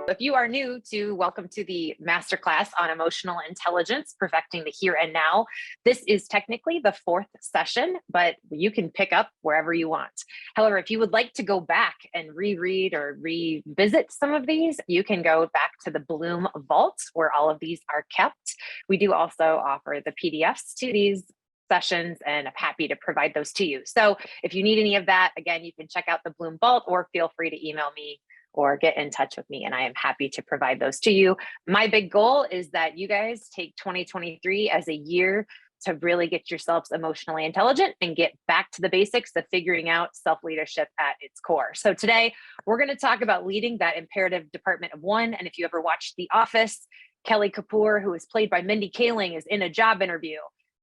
If you are new welcome to the Masterclass on Emotional Intelligence, Perfecting the Here and Now. This is technically the fourth session, but you can pick up wherever you want. However, if you would like to go back and reread or revisit some of these, you can go back to the Bloom Vault where all of these are kept. We do also offer the PDFs to these sessions, and I'm happy to provide those to you. So if you need any of that, again, you can check out the Bloom Vault or feel free to email me or get in touch with me, and I am happy to provide those to you. My big goal is that you guys take 2023 as a year to really get yourselves emotionally intelligent and get back to the basics of figuring out self-leadership at its core. So today we're going to talk about leading that imperative department of one. And if you ever watched The Office, Kelly Kapoor, who is played by Mindy Kaling, is in a job interview,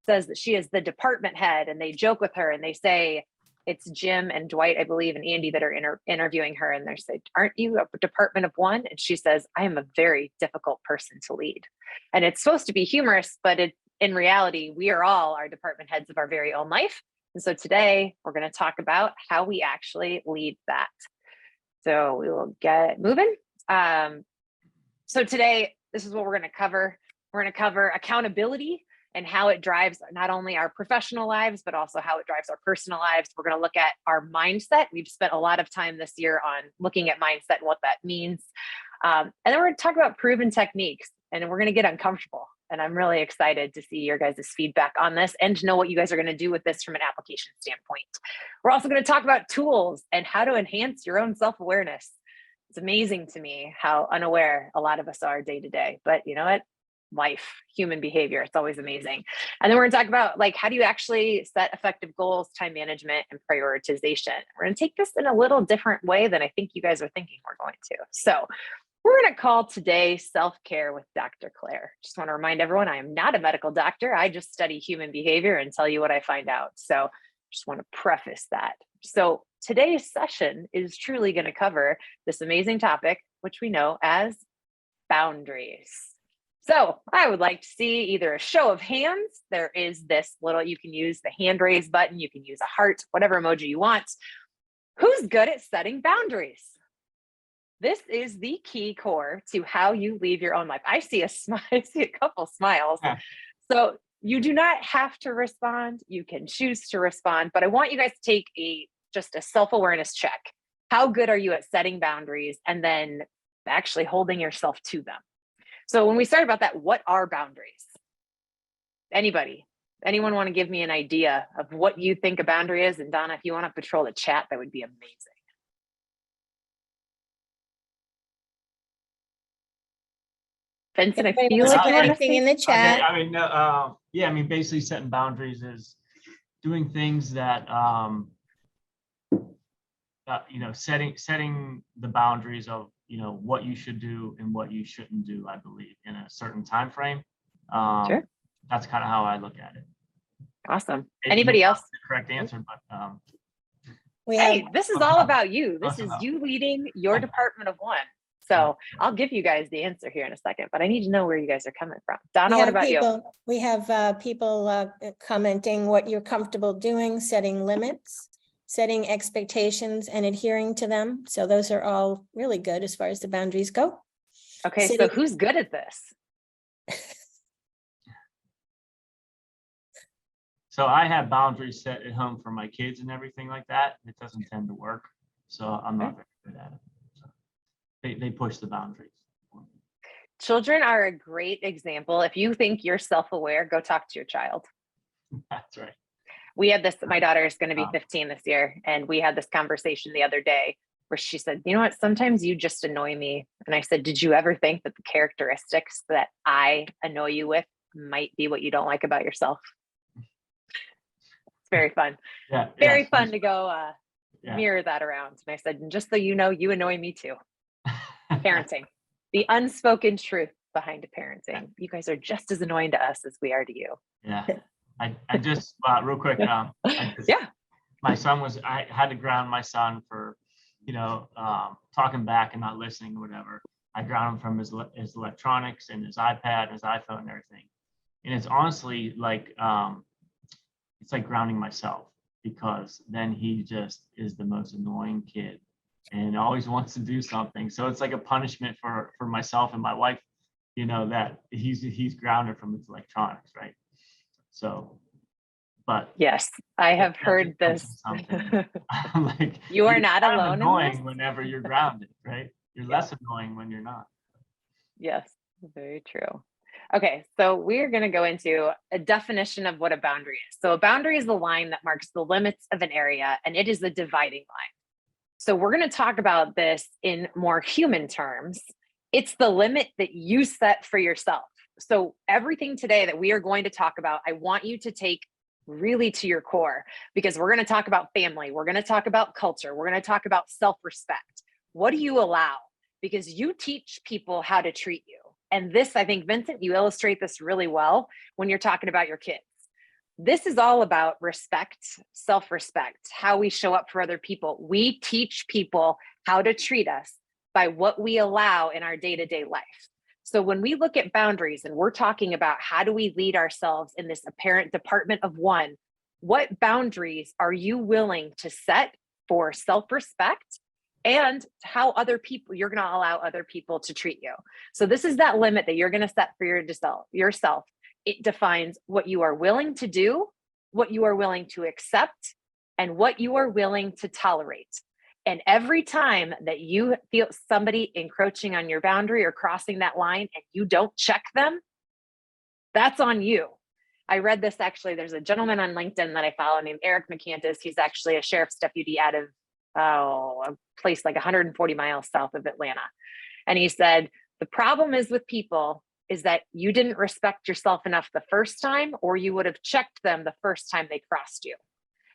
says that she is the department head, and they joke with her and they say, it's Jim and Dwight, I believe, and Andy that are interviewing her. And they say, aren't you a department of one? And she says, I am a very difficult person to lead. And it's supposed to be humorous, but in reality, we are all our department heads of our very own life. And so today we're going to talk about how we actually lead that. So we will get moving. So today, this is what we're going to cover. We're going to cover accountability and how it drives not only our professional lives, but also how it drives our personal lives. We're going to look at our mindset. We've spent a lot of time this year on looking at mindset and what that means. And then we're going to talk about proven techniques, and we're going to get uncomfortable. And I'm really excited to see your guys' feedback on this and to know what you guys are going to do with this from an application standpoint. We're also going to talk about tools and how to enhance your own self-awareness. It's amazing to me how unaware a lot of us are day to day, but you know what? Life, human behavior, it's always amazing. And then we're going to talk about how do you actually set effective goals, time management, and prioritization. We're going to take this in a little different way than I think you guys are thinking we're going to. So we're going to call today Self-Care with Dr. Claire. Just want to remind everyone, I am not a medical doctor. I just study human behavior and tell you what I find out. So just want to preface that. So today's session is truly going to cover this amazing topic, which we know as boundaries. So I would like to see either a show of hands. There is this little, you can use the hand raise button. You can use a heart, whatever emoji you want. Who's good at setting boundaries? This is the key core to how you lead your own life. I see a smile. I see a couple smiles. Yeah. So you do not have to respond. You can choose to respond, but I want you guys to take just a self-awareness check. How good are you at setting boundaries and then actually holding yourself to them? So when we start about that, what are boundaries? Anyone want to give me an idea of what you think a boundary is? And Donna, if you want to patrol the chat, that would be amazing. Vincent, I feel like anything in the chat. Okay, basically setting boundaries is doing things that, setting the boundaries of, what you should do and what you shouldn't do, I believe, in a certain time frame. Sure. That's kind of how I look at it. Awesome. Anybody else? The correct answer, but this is all about you. This is you leading your department of one. So I'll give you guys the answer here in a second, but I need to know where you guys are coming from. Donna, what about you? We have people commenting what you're comfortable doing, setting limits, setting expectations and adhering to them. So those are all really good as far as the boundaries go. Okay, so who's good at this? So I have boundaries set at home for my kids and everything like that. It doesn't tend to work. So I'm not very good at it. So they push the boundaries. Children are a great example. If you think you're self-aware, go talk to your child. That's right. We had this, my daughter is going to be 15 this year. And we had this conversation the other day where she said, you know what, sometimes you just annoy me. And I said, did you ever think that the characteristics that I annoy you with might be what you don't like about yourself? It's very fun. Very fun to go mirror that around. And I said, and just so you know, you annoy me too. Parenting, the unspoken truth behind parenting. You guys are just as annoying to us as we are to you. Yeah. I just real quick. My son I had to ground my son for, talking back and not listening or whatever. I ground him from his electronics and his iPad and his iPhone and everything. And it's honestly it's like grounding myself, because then he just is the most annoying kid and always wants to do something. So it's like a punishment for myself and my wife, you know, that he's grounded from his electronics, right? So, but yes, I have that heard just comes this. from something. I'm like, You are you're not kind of alone in annoying this. whenever you're grounded, right? You're Yeah. less annoying when you're not. Yes, very true. Okay, so we're going to go into a definition of what a boundary is. So a boundary is the line that marks the limits of an area, and it is the dividing line. So we're going to talk about this in more human terms. It's the limit that you set for yourself. So everything today that we are going to talk about, I want you to take really to your core, because we're going to talk about family. We're going to talk about culture. We're going to talk about self-respect. What do you allow? Because you teach people how to treat you. And this, I think, Vincent, you illustrate this really well when you're talking about your kids. This is all about respect, self-respect, how we show up for other people. We teach people how to treat us by what we allow in our day-to-day life. So when we look at boundaries and we're talking about how do we lead ourselves in this apparent department of one, what boundaries are you willing to set for self-respect and how other people, you're going to allow other people to treat you? So this is that limit that you're going to set for yourself. It defines what you are willing to do, what you are willing to accept, and what you are willing to tolerate. And every time that you feel somebody encroaching on your boundary or crossing that line and you don't check them, that's on you. I read this actually, there's a gentleman on LinkedIn that I follow named Eric McCantis. He's actually a sheriff's deputy out of a place like 140 miles south of Atlanta. And he said, the problem is with people is that you didn't respect yourself enough the first time, or you would have checked them the first time they crossed you.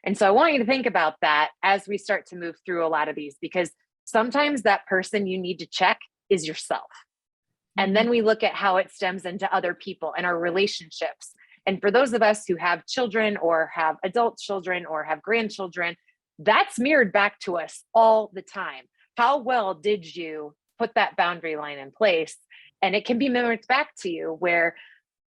And so I want you to think about that as we start to move through a lot of these, because sometimes that person you need to check is yourself. And then we look at how it stems into other people and our relationships. And for those of us who have children or have adult children or have grandchildren, that's mirrored back to us all the time. How well did you put that boundary line in place? And it can be mirrored back to you where,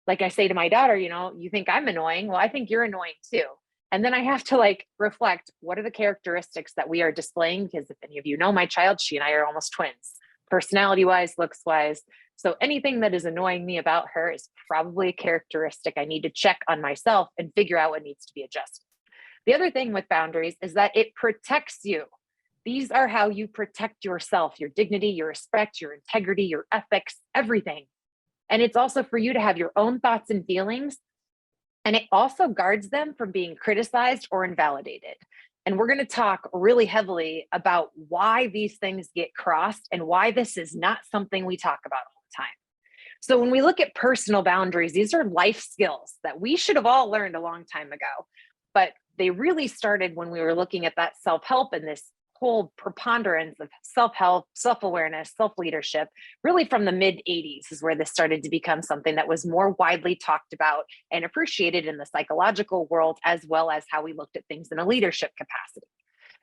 like I say to my daughter, you know, you think I'm annoying. Well, I think you're annoying too. And then I have to like reflect, what are the characteristics that we are displaying? Because if any of you know my child, she and I are almost twins, personality wise, looks wise. So anything that is annoying me about her is probably a characteristic I need to check on myself and figure out what needs to be adjusted. The other thing with boundaries is that it protects you. These are how you protect yourself, your dignity, your respect, your integrity, your ethics, everything. And it's also for you to have your own thoughts and feelings. And it also guards them from being criticized or invalidated. And we're going to talk really heavily about why these things get crossed and why this is not something we talk about all the time. So when we look at personal boundaries, these are life skills that we should have all learned a long time ago. But they really started when we were looking at that self-help and this whole preponderance of self-help, self-awareness, self-leadership, really from the mid-'80s is where this started to become something that was more widely talked about and appreciated in the psychological world, as well as how we looked at things in a leadership capacity.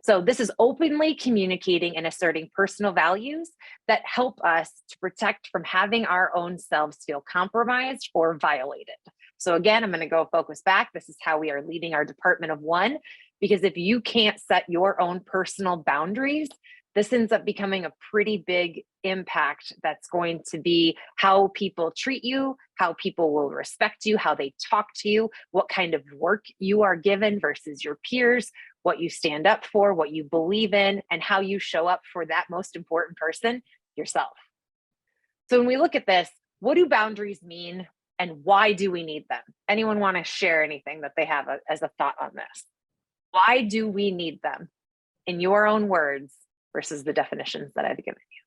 So this is openly communicating and asserting personal values that help us to protect from having our own selves feel compromised or violated. So again, I'm going to go focus back. This is how we are leading our department of one, because if you can't set your own personal boundaries, this ends up becoming a pretty big impact that's going to be how people treat you, how people will respect you, how they talk to you, what kind of work you are given versus your peers, what you stand up for, what you believe in, and how you show up for that most important person, yourself. So when we look at this, what do boundaries mean and why do we need them? Anyone want to share anything that they have as a thought on this? Why do we need them in your own words versus the definitions that I've given you?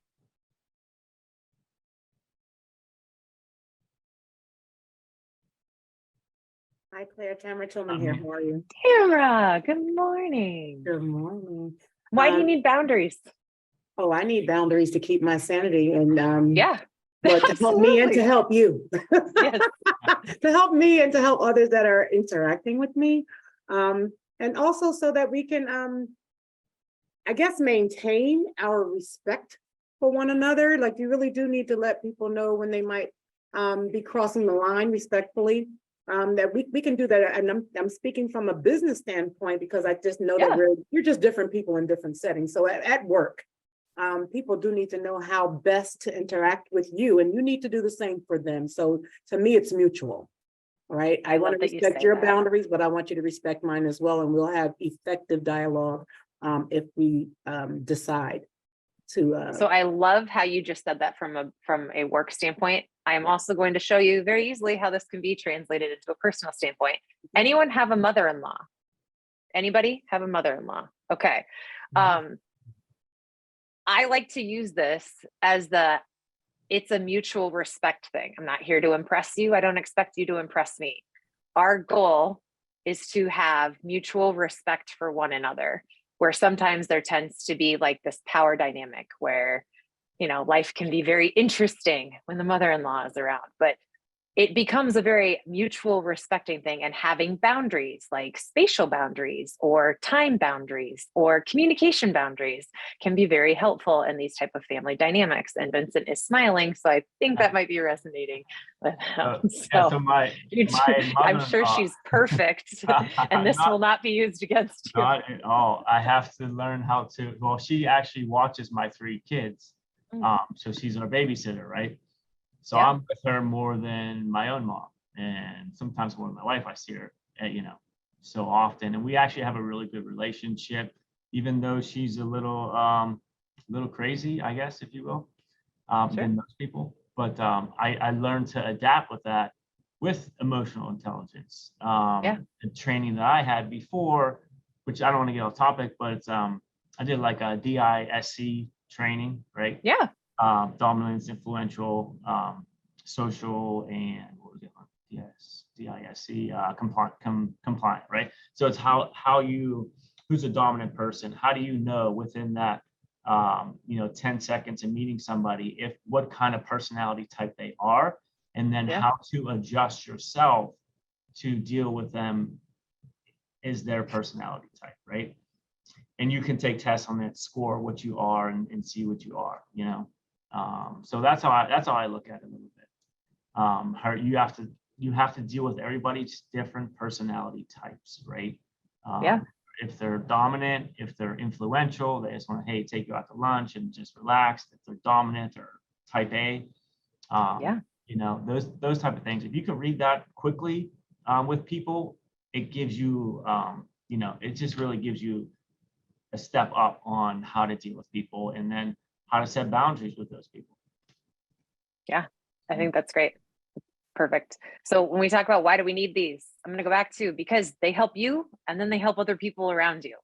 Hi, Claire. Tamara Tillman here. How are you? Tamara, good morning. Good morning. Why do you need boundaries? Oh, I need boundaries to keep my sanity and yeah. but to help me and to help you. Yes. To help me and to help others that are interacting with me. And also so that we can I guess maintain our respect for one another. Like you really do need to let people know when they might be crossing the line respectfully. That we can do that, and I'm speaking from a business standpoint because I just know that we're just different people in different settings. So at work, people do need to know how best to interact with you, and you need to do the same for them. So to me, it's mutual. All right. I want to love that you respect say your that. boundaries, but I want you to respect mine as well. And we'll have effective dialogue if we decide to. So I love how you just said that from a work standpoint. I am also going to show you very easily how this can be translated into a personal standpoint. Anyone have a mother-in-law? Anybody have a mother-in-law? Okay. I like to use this as it's a mutual respect thing. I'm not here to impress you. I don't expect you to impress me. Our goal is to have mutual respect for one another, where sometimes there tends to be like this power dynamic where, life can be very interesting when the mother-in-law is around, but it becomes a very mutual respecting thing, and having boundaries like spatial boundaries or time boundaries or communication boundaries can be very helpful in these type of family dynamics. And Vincent is smiling, so I think that might be resonating with him. So my I'm sure she's perfect, and this will not be used against you. Not at all. I have to learn how to. Well, she actually watches my 3 kids, so she's our babysitter, right? So Yeah. I'm with her more than my own mom, and sometimes more than my wife. I see her, so often, and we actually have a really good relationship, even though she's a little crazy, I guess, if you will, than most people. But I learned to adapt with that, with emotional intelligence, and training that I had before, which I don't want to get off topic, but I did like a DISC training, right? Yeah. Dominance, influential, social, and what was it? DISC, compliant, right? So it's who's a dominant person? How do you know within that 10 seconds of meeting somebody what kind of personality type they are, and then how to adjust yourself to deal with them is their personality type, right? And you can take tests on that, score what you are, and see what you are, so that's how I look at it a little bit. You have to deal with everybody's different personality types, right? If they're dominant, if they're influential, they just want to, take you out to lunch and just relax. If they're dominant or type A, those type of things. If you can read that quickly with people, it gives you, it just really gives you a step up on how to deal with people, and then how to set boundaries with those people. Yeah, I think that's great. Perfect. So when we talk about why do we need these, I'm going to go back to because they help you, and then they help other people around you,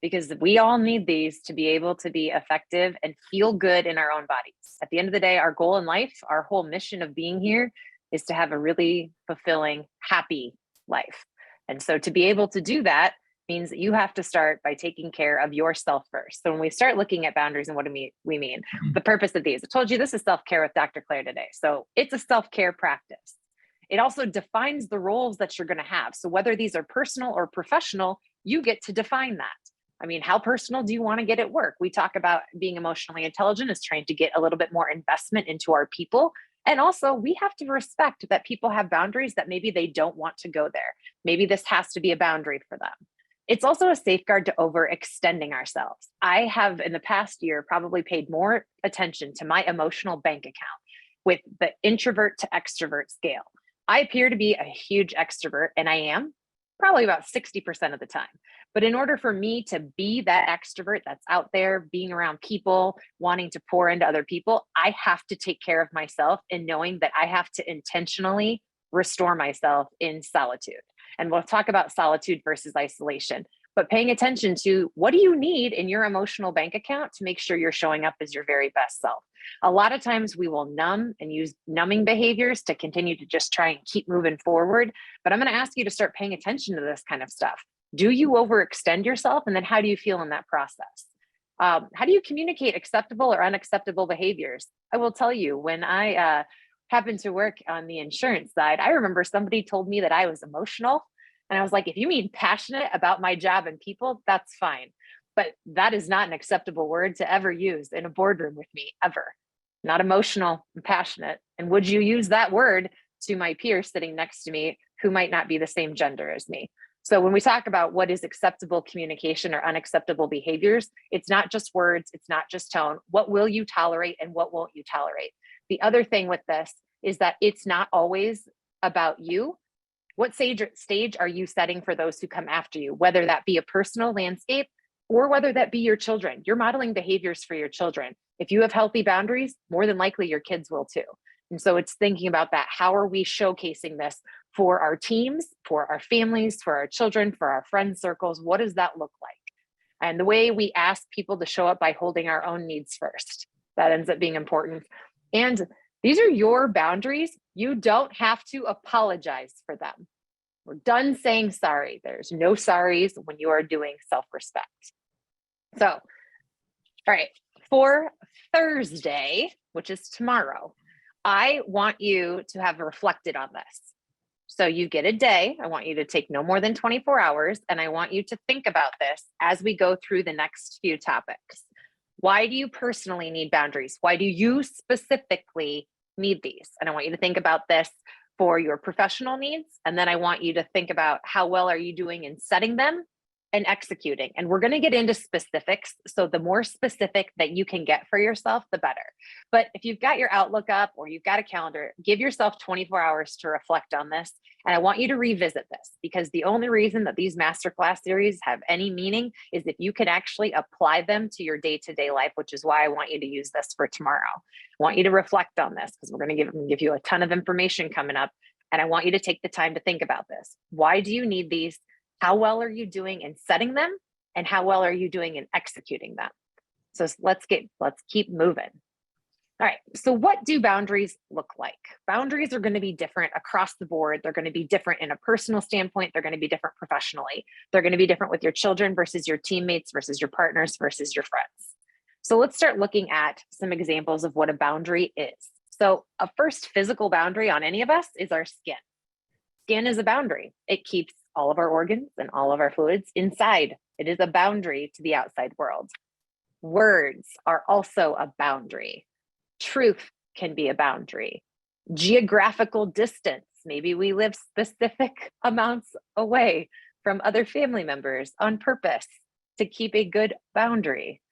because we all need these to be able to be effective and feel good in our own bodies. At the end of the day, our goal in life, our whole mission of being here is to have a really fulfilling, happy life. And so to be able to do that means that you have to start by taking care of yourself first. So when we start looking at boundaries and what we mean, the purpose of these, I told you this is self-care with Dr. Claire today. So it's a self-care practice. It also defines the roles that you're going to have. So whether these are personal or professional, you get to define that. I mean, how personal do you want to get at work? We talk about being emotionally intelligent is trying to get a little bit more investment into our people. And also we have to respect that people have boundaries that maybe they don't want to go there. Maybe this has to be a boundary for them. It's also a safeguard to overextending ourselves. I have in the past year probably paid more attention to my emotional bank account with the introvert to extrovert scale. I appear to be a huge extrovert, and I am probably about 60% of the time. But in order for me to be that extrovert that's out there, being around people, wanting to pour into other people, I have to take care of myself, and knowing that I have to intentionally restore myself in solitude. And we'll talk about solitude versus isolation, but paying attention to what do you need in your emotional bank account to make sure you're showing up as your very best self. A lot of times we will numb and use numbing behaviors to continue to just try and keep moving forward. But I'm going to ask you to start paying attention to this kind of stuff. Do you overextend yourself? And then how do you feel in that process? How do you communicate acceptable or unacceptable behaviors? I will tell you, when I happened to work on the insurance side, I remember somebody told me that I was emotional. And I was like, if you mean passionate about my job and people, that's fine. But that is not an acceptable word to ever use in a boardroom with me, ever. Not emotional and passionate. And would you use that word to my peer sitting next to me who might not be the same gender as me? So when we talk about what is acceptable communication or unacceptable behaviors, it's not just words, it's not just tone. What will you tolerate and what won't you tolerate? The other thing with this is that it's not always about you. What stage are you setting for those who come after you, whether that be a personal landscape or whether that be your children? You're modeling behaviors for your children. If you have healthy boundaries, more than likely your kids will too. And so it's thinking about that. How are we showcasing this for our teams, for our families, for our children, for our friend circles? What does that look like? And the way we ask people to show up by holding our own needs first, that ends up being important. And these are your boundaries. You don't have to apologize for them. We're done saying sorry. There's no sorries when you are doing self-respect. So, all right, for Thursday, which is tomorrow, I want you to have reflected on this. So you get a day. I want you to take no more than 24 hours, and I want you to think about this as we go through the next few topics. Why do you personally need boundaries? Why do you specifically need these? And I want you to think about this for your professional needs. And then I want you to think about how well are you doing in setting them and executing. And we're going to get into specifics. So the more specific that you can get for yourself, the better. But if you've got your Outlook up or you've got a calendar, give yourself 24 hours to reflect on this. And I want you to revisit this, because the only reason that these masterclass series have any meaning is if you can actually apply them to your day-to-day life, which is why I want you to use this for tomorrow. I want you to reflect on this, because we're going to give you a ton of information coming up. And I want you to take the time to think about this. Why do you need these? How well are you doing in setting them? And how well are you doing in executing them? So let's keep moving. All right, so what do boundaries look like? Boundaries are going to be different across the board. They're going to be different in a personal standpoint. They're going to be different professionally. They're going to be different with your children versus your teammates versus your partners versus your friends. So let's start looking at some examples of what a boundary is. So a first physical boundary on any of us is our skin. Skin is a boundary. It keeps all of our organs and all of our fluids inside. It is a boundary to the outside world. Words are also a boundary. Truth can be a boundary. Geographical distance. Maybe we live specific amounts away from other family members on purpose to keep a good boundary.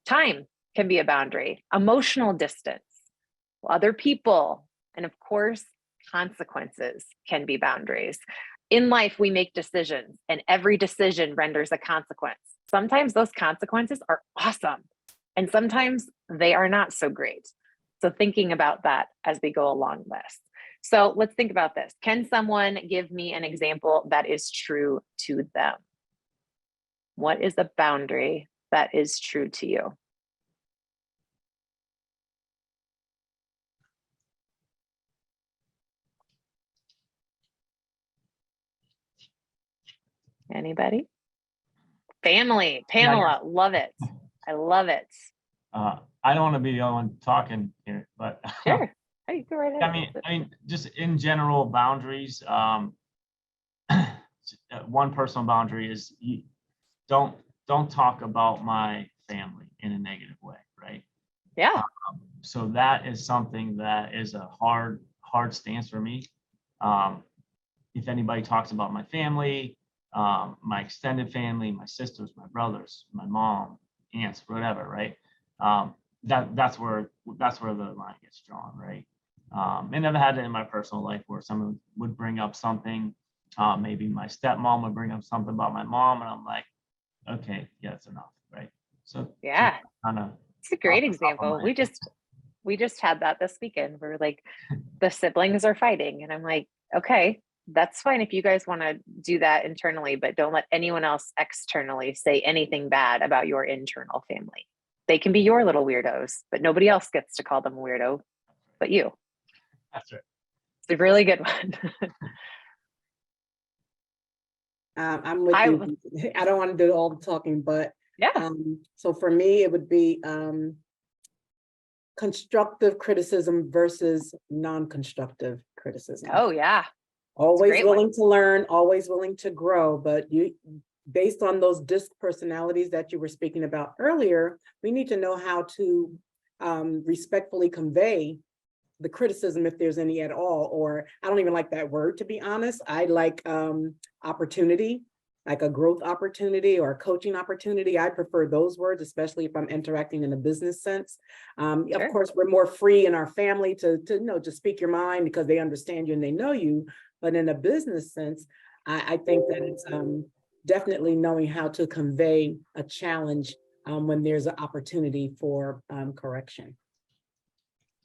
Time can be a boundary. Emotional distance. Other people. And of course, consequences can be boundaries. In life, we make decisions, and every decision renders a consequence. Sometimes those consequences are awesome, and sometimes they are not so great. So thinking about that as we go along this. So let's think about this. Can someone give me an example that is true to them? What is a boundary that is true to you? Anybody? Family, Pamela, love it. I love it. I don't want to be the only one talking here, but sure. Hey, go right ahead. I mean, just in general, boundaries. One personal boundary is you don't talk about my family in a negative way, right? Yeah. So that is something that is a hard stance for me. If anybody talks about my family, my extended family, my sisters, my brothers, my mom, aunts, whatever, right? That's where the line gets drawn, right? And I've had it in my personal life where someone would bring up something, maybe my stepmom would bring up something about my mom, and I'm like, okay, yeah, that's enough, right? So yeah, kind of. It's a great example. We just had that this weekend where like the siblings are fighting, and I'm like, okay, that's fine if you guys want to do that internally, but don't let anyone else externally say anything bad about your internal family. They can be your little weirdos, but nobody else gets to call them a weirdo but you. That's right. It's a really good one. I'm with you. I don't want to do all the talking, but yeah. So for me, it would be constructive criticism versus non-constructive criticism. Oh yeah. Always willing to learn, always willing to grow, but based on those disc personalities that you were speaking about earlier, we need to know how to respectfully convey the criticism, if there's any at all, or I don't even like that word, to be honest. I like opportunity. like a growth opportunity or a coaching opportunity. I prefer those words, especially if I'm interacting in a business sense. Of Sure. course, we're more free in our family to to speak your mind because they understand you and they know you. But in a business sense, I think that it's definitely knowing how to convey a challenge when there's an opportunity for correction.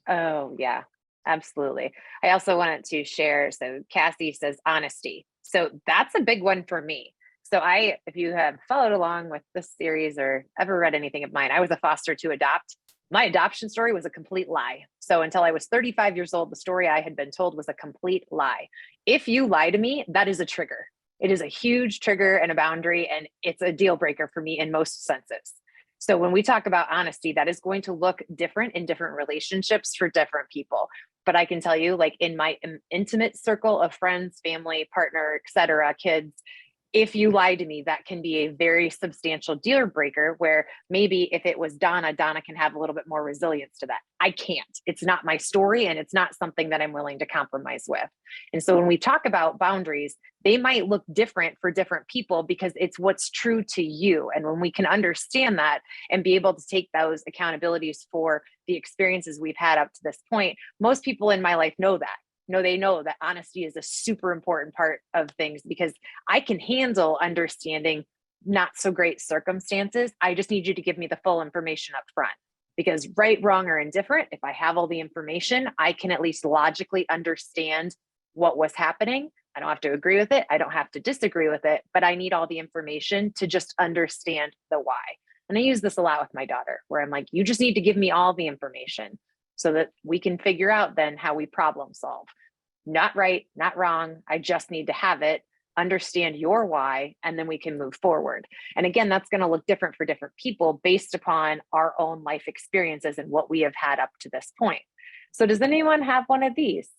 Oh, yeah, absolutely. I also wanted to share. So Cassie says honesty. So that's a big one for me. So if you have followed along with this series or ever read anything of mine, I was a foster to adopt. My adoption story was a complete lie. So until I was 35 years old, the story I had been told was a complete lie. If you lie to me, that is a trigger. It is a huge trigger and a boundary, and it's a deal breaker for me in most senses. So when we talk about honesty, that is going to look different in different relationships for different people. But I can tell you, like in my intimate circle of friends, family, partner, etc., kids, if you lie to me, that can be a very substantial deal breaker where maybe if it was Donna can have a little bit more resilience to that. I can't. It's not my story, and it's not something that I'm willing to compromise with. And so when we talk about boundaries, they might look different for different people because it's what's true to you. And when we can understand that and be able to take those accountabilities for the experiences we've had up to this point, most people in my life know that. They know that honesty is a super important part of things because I can handle understanding not so great circumstances. I just need you to give me the full information up front, because right, wrong, or indifferent, if I have all the information, I can at least logically understand what was happening. I don't have to agree with it. I don't have to disagree with it, but I need all the information to just understand the why. And I use this a lot with my daughter, where I'm like, you just need to give me all the information so that we can figure out then how we problem solve. Not right, not wrong. I just need to have it, understand your why, and then we can move forward. And again, that's going to look different for different people based upon our own life experiences and what we have had up to this point. So does anyone have one of these?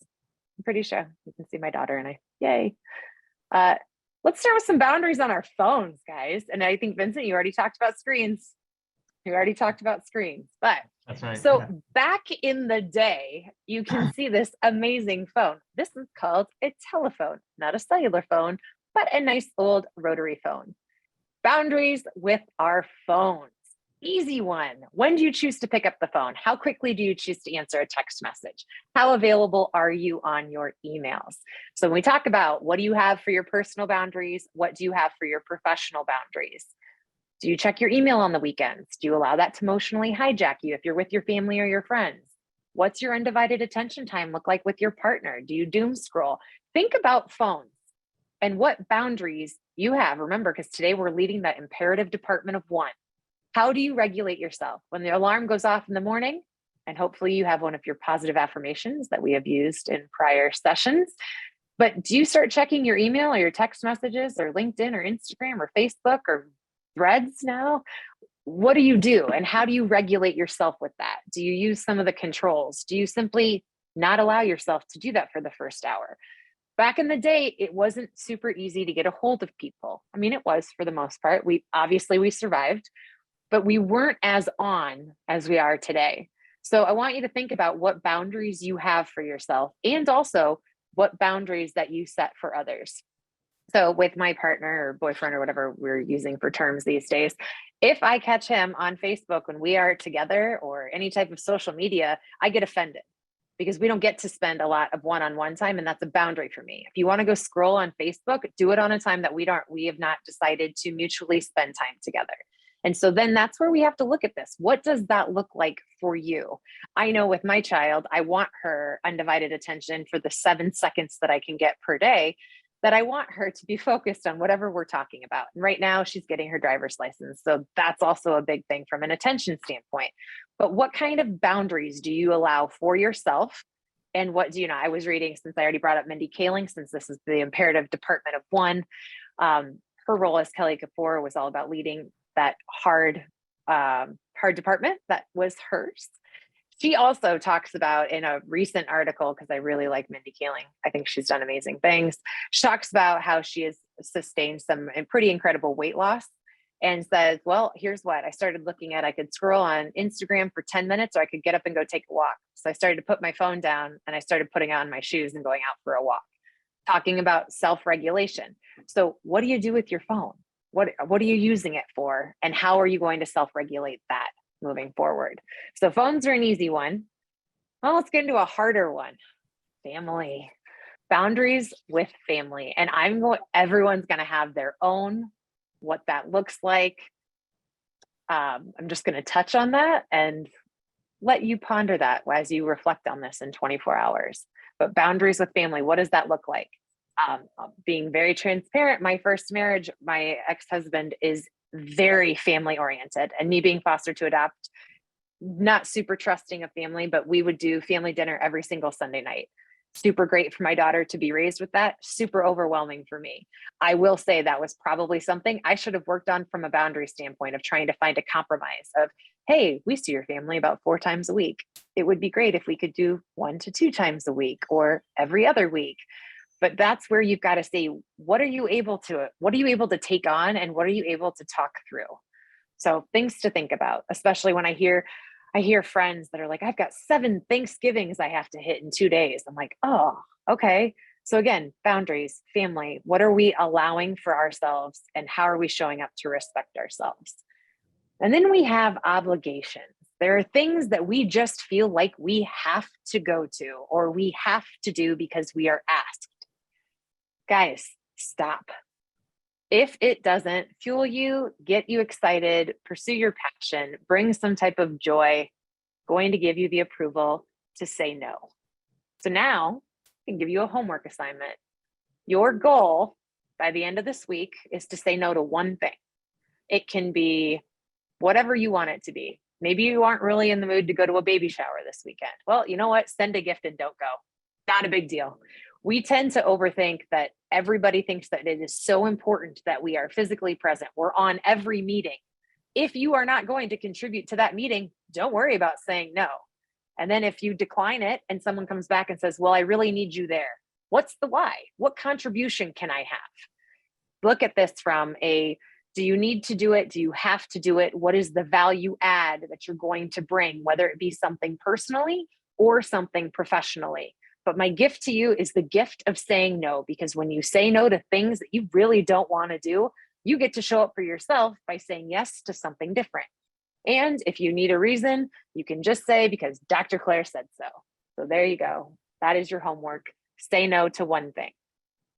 I'm pretty sure you can see my daughter and I, yay. Let's start with some boundaries on our phones, guys. And I think, Vincent, you already talked about screens. But That's right. so Yeah. back in the day, you can see this amazing phone. This is called a telephone, not a cellular phone, but a nice old rotary phone. Boundaries with our phones. Easy one. When do you choose to pick up the phone? How quickly do you choose to answer a text message? How available are you on your emails? So when we talk about what do you have for your personal boundaries, what do you have for your professional boundaries? Do you check your email on the weekends? Do you allow that to emotionally hijack you if you're with your family or your friends? What's your undivided attention time look like with your partner? Do you doom scroll? Think about phones and what boundaries you have. Remember, because today we're leading that imperative department of one. How do you regulate yourself when the alarm goes off in the morning? And hopefully you have one of your positive affirmations that we have used in prior sessions. But do you start checking your email or your text messages or LinkedIn or Instagram or Facebook or Threads now? What do you do? And how do you regulate yourself with that? Do you use some of the controls? Do you simply not allow yourself to do that for the first hour? Back in the day, it wasn't super easy to get a hold of people. I mean, it was for the most part. We survived, but we weren't as on as we are today. So I want you to think about what boundaries you have for yourself and also what boundaries that you set for others. So with my partner or boyfriend or whatever we're using for terms these days, if I catch him on Facebook when we are together or any type of social media, I get offended because we don't get to spend a lot of one-on-one time. And that's a boundary for me. If you want to go scroll on Facebook, do it on a time that we have not decided to mutually spend time together. And so then that's where we have to look at this. What does that look like for you? I know with my child, I want her undivided attention for the 7 seconds that I can get per day, that I want her to be focused on whatever we're talking about. And right now she's getting her driver's license. So that's also a big thing from an attention standpoint. But what kind of boundaries do you allow for yourself? And what do you know? I was reading, since I already brought up Mindy Kaling, since this is the imperative department of one, her role as Kelly Kapoor was all about leading that hard department that was hers. She also talks about in a recent article, because I really like Mindy Kaling, I think she's done amazing things. She talks about how she has sustained some pretty incredible weight loss and says, well, here's what I started looking at. I could scroll on Instagram for 10 minutes or I could get up and go take a walk. So I started to put my phone down and I started putting on my shoes and going out for a walk. talking about self-regulation. So what do you do with your phone? What are you using it for? And how are you going to self-regulate that moving forward? So phones are an easy one. Well, let's get into a harder one. Family. Boundaries with family. And everyone's going to have their own, what that looks like. I'm just going to touch on that and let you ponder that as you reflect on this in 24 hours. But boundaries with family, what does that look like? Being very transparent, my first marriage, my ex-husband is very family oriented, and me being foster to adopt, not super trusting of family, but we would do family dinner every single Sunday night. Super great for my daughter to be raised with that. Super overwhelming for me. I will say that was probably something I should have worked on from a boundary standpoint of trying to find a compromise of, hey, we see your family about 4 times a week. It would be great if we could do 1 to 2 times a week or every other week. But that's where you've got to say, what are you able to take on, and what are you able to talk through? So things to think about, especially when I hear friends that are like, I've got 7 Thanksgivings I have to hit in 2 days. I'm like, oh, okay. So again, boundaries, family, what are we allowing for ourselves, and how are we showing up to respect ourselves? And then we have obligations. There are things that we just feel like we have to go to, or we have to do because we are asked. Guys, stop. If it doesn't fuel you, get you excited, pursue your passion, bring some type of joy, going to give you the approval to say no. So now I can give you a homework assignment. Your goal by the end of this week is to say no to one thing. It can be whatever you want it to be. Maybe you aren't really in the mood to go to a baby shower this weekend. Well, you know what? Send a gift and don't go. Not a big deal. We tend to overthink that everybody thinks that it is so important that we are physically present. We're on every meeting. If you are not going to contribute to that meeting, don't worry about saying no. And then if you decline it and someone comes back and says, well, I really need you there. What's the why? What contribution can I have? Look at this from do you need to do it? Do you have to do it? What is the value add that you're going to bring, whether it be something personally or something professionally? But my gift to you is the gift of saying no, because when you say no to things that you really don't want to do, you get to show up for yourself by saying yes to something different. And if you need a reason, you can just say, because Dr. Claire said so. So there you go. That is your homework. Say no to one thing.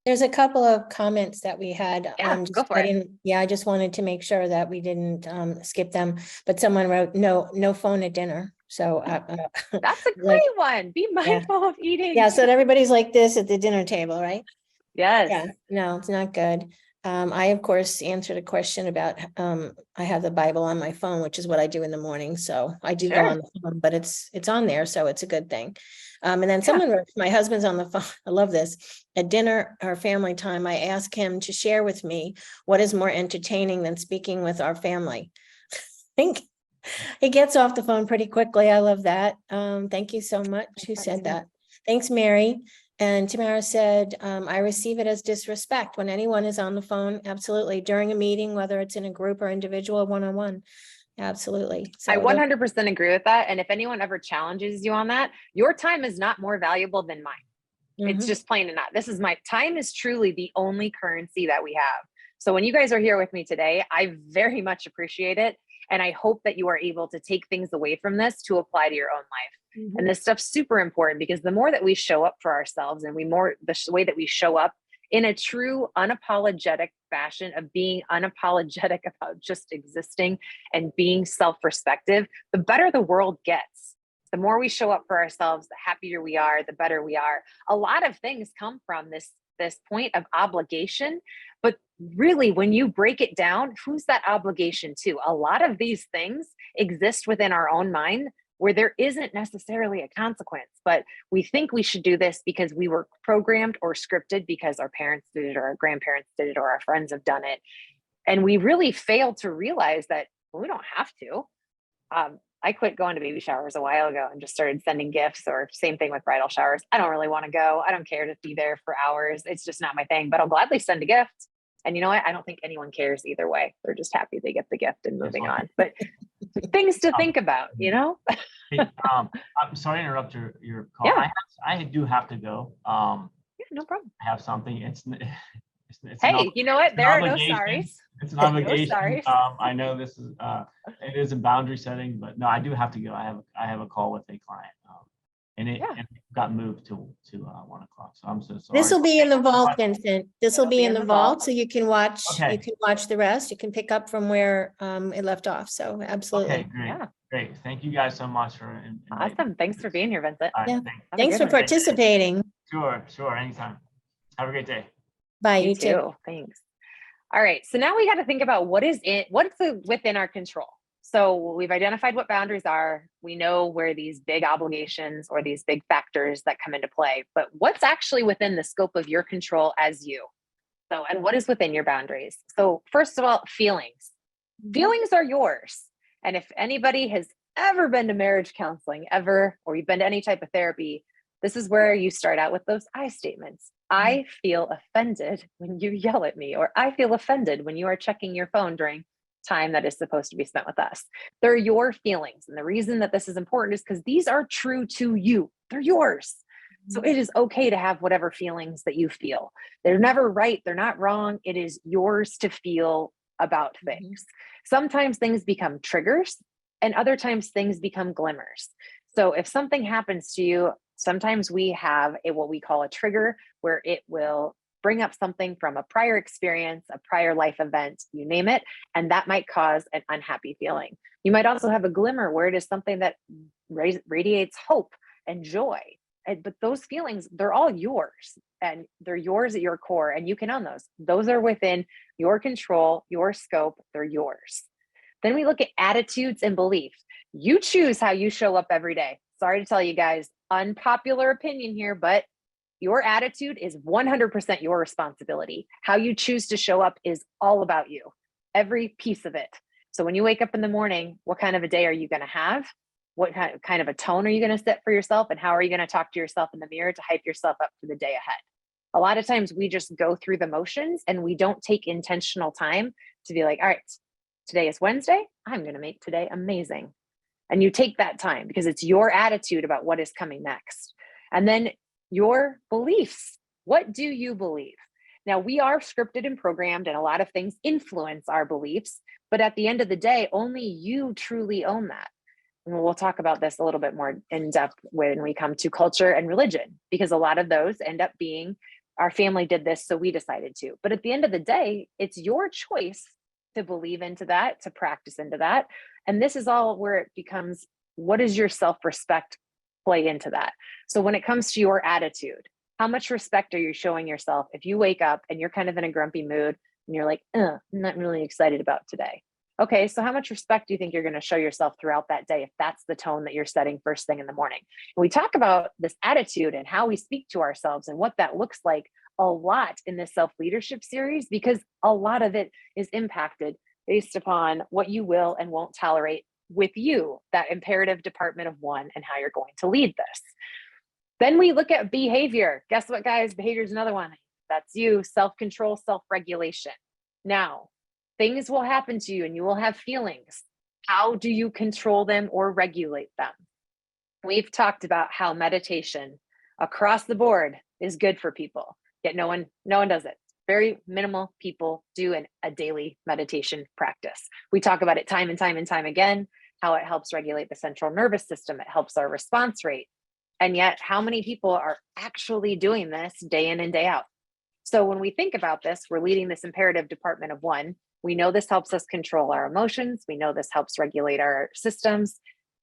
There's a couple of comments that we had. Yeah, go for it. I just wanted to make sure that we didn't skip them. But someone wrote, no phone at dinner. So that's a great one. Be mindful of eating. Yeah, so that everybody's like this at the dinner table, right? Yes. Yeah, no, it's not good. I, of course, answered a question about, I have the Bible on my phone, which is what I do in the morning. So I do go on the phone, but it's on there. So it's a good thing. And then someone wrote, my husband's on the phone. I love this. At dinner or family time, I ask him to share with me what is more entertaining than speaking with our family. I think he gets off the phone pretty quickly. I love that. Thank you so much. Who said that? Thanks, Mary. And Tamara said, I receive it as disrespect when anyone is on the phone. Absolutely. During a meeting, whether it's in a group or individual one-on-one. Absolutely. So I 100% agree with that. And if anyone ever challenges you on that, your time is not more valuable than mine. It's just plain and not. My time is truly the only currency that we have. So when you guys are here with me today, I very much appreciate it. And I hope that you are able to take things away from this to apply to your own life. And this stuff's super important, because the more that we show up for ourselves, and the way that we show up in a true unapologetic fashion of being unapologetic about just existing and being self-respective, the better the world gets. The more we show up for ourselves, the happier we are, the better we are. A lot of things come from this point of obligation, but really when you break it down, who's that obligation to? A lot of these things exist within our own mind where there isn't necessarily a consequence, but we think we should do this because we were programmed or scripted because our parents did it or our grandparents did it or our friends have done it. And we really fail to realize that we don't have to. I quit going to baby showers a while ago and just started sending gifts, or same thing with bridal showers. I don't really want to go. I don't care to be there for hours. It's just not my thing, but I'll gladly send a gift. And you know what? I don't think anyone cares either way. They're just happy they get the gift and moving on. But things to think about, you know? Hey, I'm sorry to interrupt your call. Yeah. I do have to go. no problem. I have something. It's Hey, you know what? There are no obligation. sorries. It's an obligation. sorries. I know this is it is a boundary setting, but no, I do have to go. I have a call with a client, and it got moved to 1 o'clock. So I'm so sorry. This will be in the vault, Vincent. This will It'll be in the vault, so you can watch. Okay. You can watch the rest. You can pick up from where it left off. So absolutely. Okay, great. Yeah. Great. Thank you guys so much for inviting me. Awesome. Thanks for being here, Vincent. All right, Yeah. thanks. Have a Thanks good for one. participating. Sure. Anytime. Have a great day. Bye. You You too. too. Thanks. All right. So now we got to think about what's within our control. So we've identified what boundaries are. We know where these big obligations or these big factors that come into play, but what's actually within the scope of your control as you? So, and what is within your boundaries? So first of all, feelings. Feelings are yours. And if anybody has ever been to marriage counseling ever, or you've been to any type of therapy, this is where you start out with those I statements. I feel offended when you yell at me, or I feel offended when you are checking your phone during time that is supposed to be spent with us. They're your feelings. And the reason that this is important is because these are true to you. They're yours. So it is okay to have whatever feelings that you feel. They're never right. They're not wrong. It is yours to feel about things. Sometimes things become triggers, and other times things become glimmers. So if something happens to you, sometimes we have what we call a trigger, where it will bring up something from a prior experience, a prior life event, you name it, and that might cause an unhappy feeling. You might also have a glimmer where it is something that radiates hope and joy. But those feelings, they're all yours, and they're yours at your core, and you can own those. Those are within your control, your scope, they're yours. Then we look at attitudes and beliefs. You choose how you show up every day. Sorry to tell you guys, unpopular opinion here, but your attitude is 100% your responsibility. How you choose to show up is all about you, every piece of it. So when you wake up in the morning, what kind of a day are you going to have? What kind of a tone are you going to set for yourself? And how are you going to talk to yourself in the mirror to hype yourself up for the day ahead? A lot of times we just go through the motions and we don't take intentional time to be like, all right, today is Wednesday. I'm going to make today amazing. And you take that time because it's your attitude about what is coming next. And then your beliefs. What do you believe? Now, we are scripted and programmed, and a lot of things influence our beliefs. But at the end of the day, only you truly own that. And we'll talk about this a little bit more in depth when we come to culture and religion, because a lot of those end up being our family did this, so we decided to. But at the end of the day, it's your choice to believe into that, to practice into that. And this is all where it becomes, what does your self-respect play into that? So when it comes to your attitude, how much respect are you showing yourself if you wake up and you're kind of in a grumpy mood and you're like, I'm not really excited about today? Okay, so how much respect do you think you're going to show yourself throughout that day if that's the tone that you're setting first thing in the morning? And we talk about this attitude and how we speak to ourselves and what that looks like a lot in this self-leadership series, because a lot of it is impacted based upon what you will and won't tolerate with you, that imperative department of one, and how you're going to lead this. Then we look at behavior. Guess what, guys? Behavior is another one. That's you, self-control, self-regulation. Now, things will happen to you and you will have feelings. How do you control them or regulate them? We've talked about how meditation across the board is good for people, yet no one does it. Very minimal people do a daily meditation practice. We talk about it time and time again, how it helps regulate the central nervous system. It helps our response rate. And yet, how many people are actually doing this day in and day out? So when we think about this, we're leading this imperative department of one. We know this helps us control our emotions. We know this helps regulate our systems.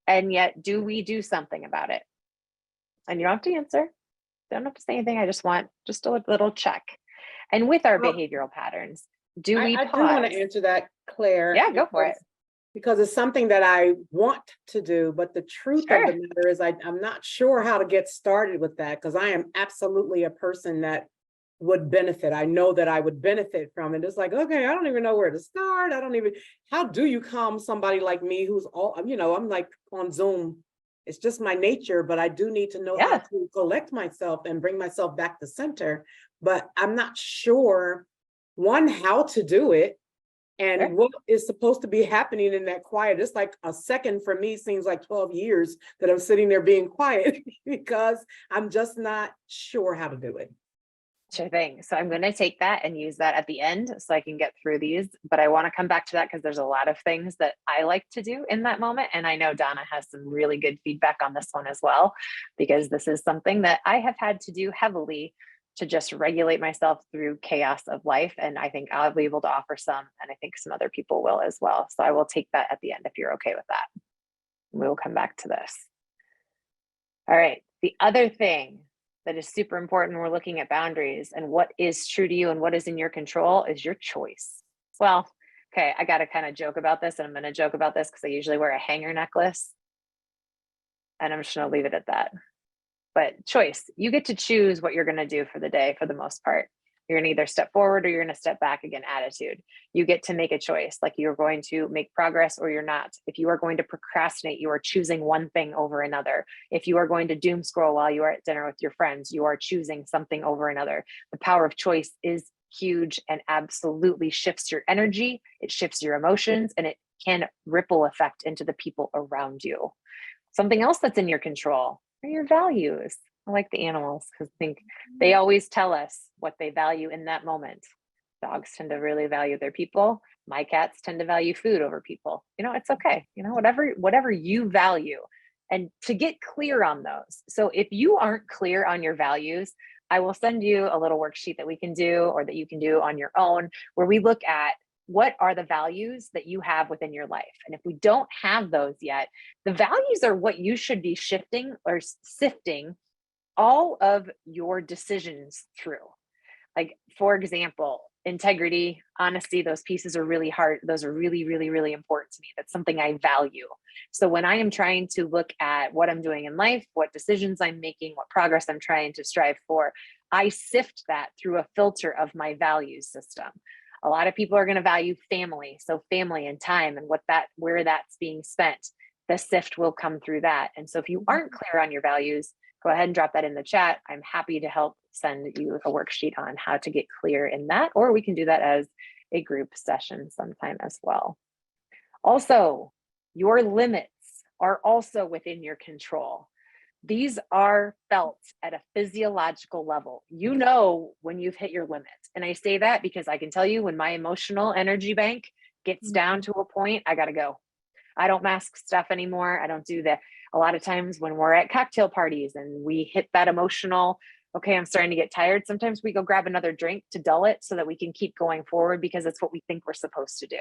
And yet, do we do something about it? And you don't have to answer. Don't have to say anything. I just want just a little check. And with our behavioral patterns, do we pause? I do want to answer that, Claire. Yeah, go for it. Because it's something that I want to do, but the truth of the matter is I'm not sure how to get started with that, because I am absolutely a person that would benefit. I know that I would benefit from it. It's like, okay, I don't even know where to start. How do you calm somebody like me who's I'm like on Zoom. It's just my nature, but I do need to know how to collect myself and bring myself back to center. But I'm not sure, one, how to do it. And what is supposed to be happening in that quiet. It's like a second for me seems like 12 years that I'm sitting there being quiet because I'm just not sure how to do it. Sure thing. So I'm going to take that and use that at the end so I can get through these, but I want to come back to that because there's a lot of things that I like to do in that moment. And I know Donna has some really good feedback on this one as well, because this is something that I have had to do heavily to just regulate myself through chaos of life. And I think I'll be able to offer some, and I think some other people will as well. So I will take that at the end if you're okay with that. We will come back to this. All right. The other thing that is super important when we're looking at boundaries and what is true to you and what is in your control is your choice. Well, okay, I got to kind of joke about this, and I'm going to joke about this because I usually wear a hanger necklace, and I'm just going to leave it at that. But choice, you get to choose what you're going to do for the day for the most part. You're going to either step forward or you're going to step back. Again, attitude. You get to make a choice, like you're going to make progress or you're not. If you are going to procrastinate, you are choosing one thing over another. If you are going to doom scroll while you are at dinner with your friends, you are choosing something over another. The power of choice is huge and absolutely shifts your energy. It shifts your emotions, and it can ripple effect into the people around you. Something else that's in your control are your values. I like the animals because I think they always tell us what they value in that moment. Dogs tend to really value their people. My cats tend to value food over people. It's okay. Whatever you value, and to get clear on those. So if you aren't clear on your values, I will send you a little worksheet that we can do, or that you can do on your own, where we look at what are the values that you have within your life. And if we don't have those yet, the values are what you should be shifting or sifting all of your decisions through. Like, for example, integrity, honesty, those pieces are really hard. Those are really, really, really important to me. That's something I value. So when I am trying to look at what I'm doing in life, what decisions I'm making, what progress I'm trying to strive for, I sift that through a filter of my values system. A lot of people are going to value family. So family and time and where that's being spent, the sift will come through that. And so if you aren't clear on your values, go ahead and drop that in the chat. I'm happy to help send you a worksheet on how to get clear in that, or we can do that as a group session sometime as well. Also, your limits are also within your control. These are felt at a physiological level. You know when you've hit your limit. And I say that because I can tell you when my emotional energy bank gets down to a point, I got to go. I don't mask stuff anymore. I don't do that. A lot of times when we're at cocktail parties and we hit that emotional, okay, I'm starting to get tired. Sometimes we go grab another drink to dull it so that we can keep going forward because it's what we think we're supposed to do.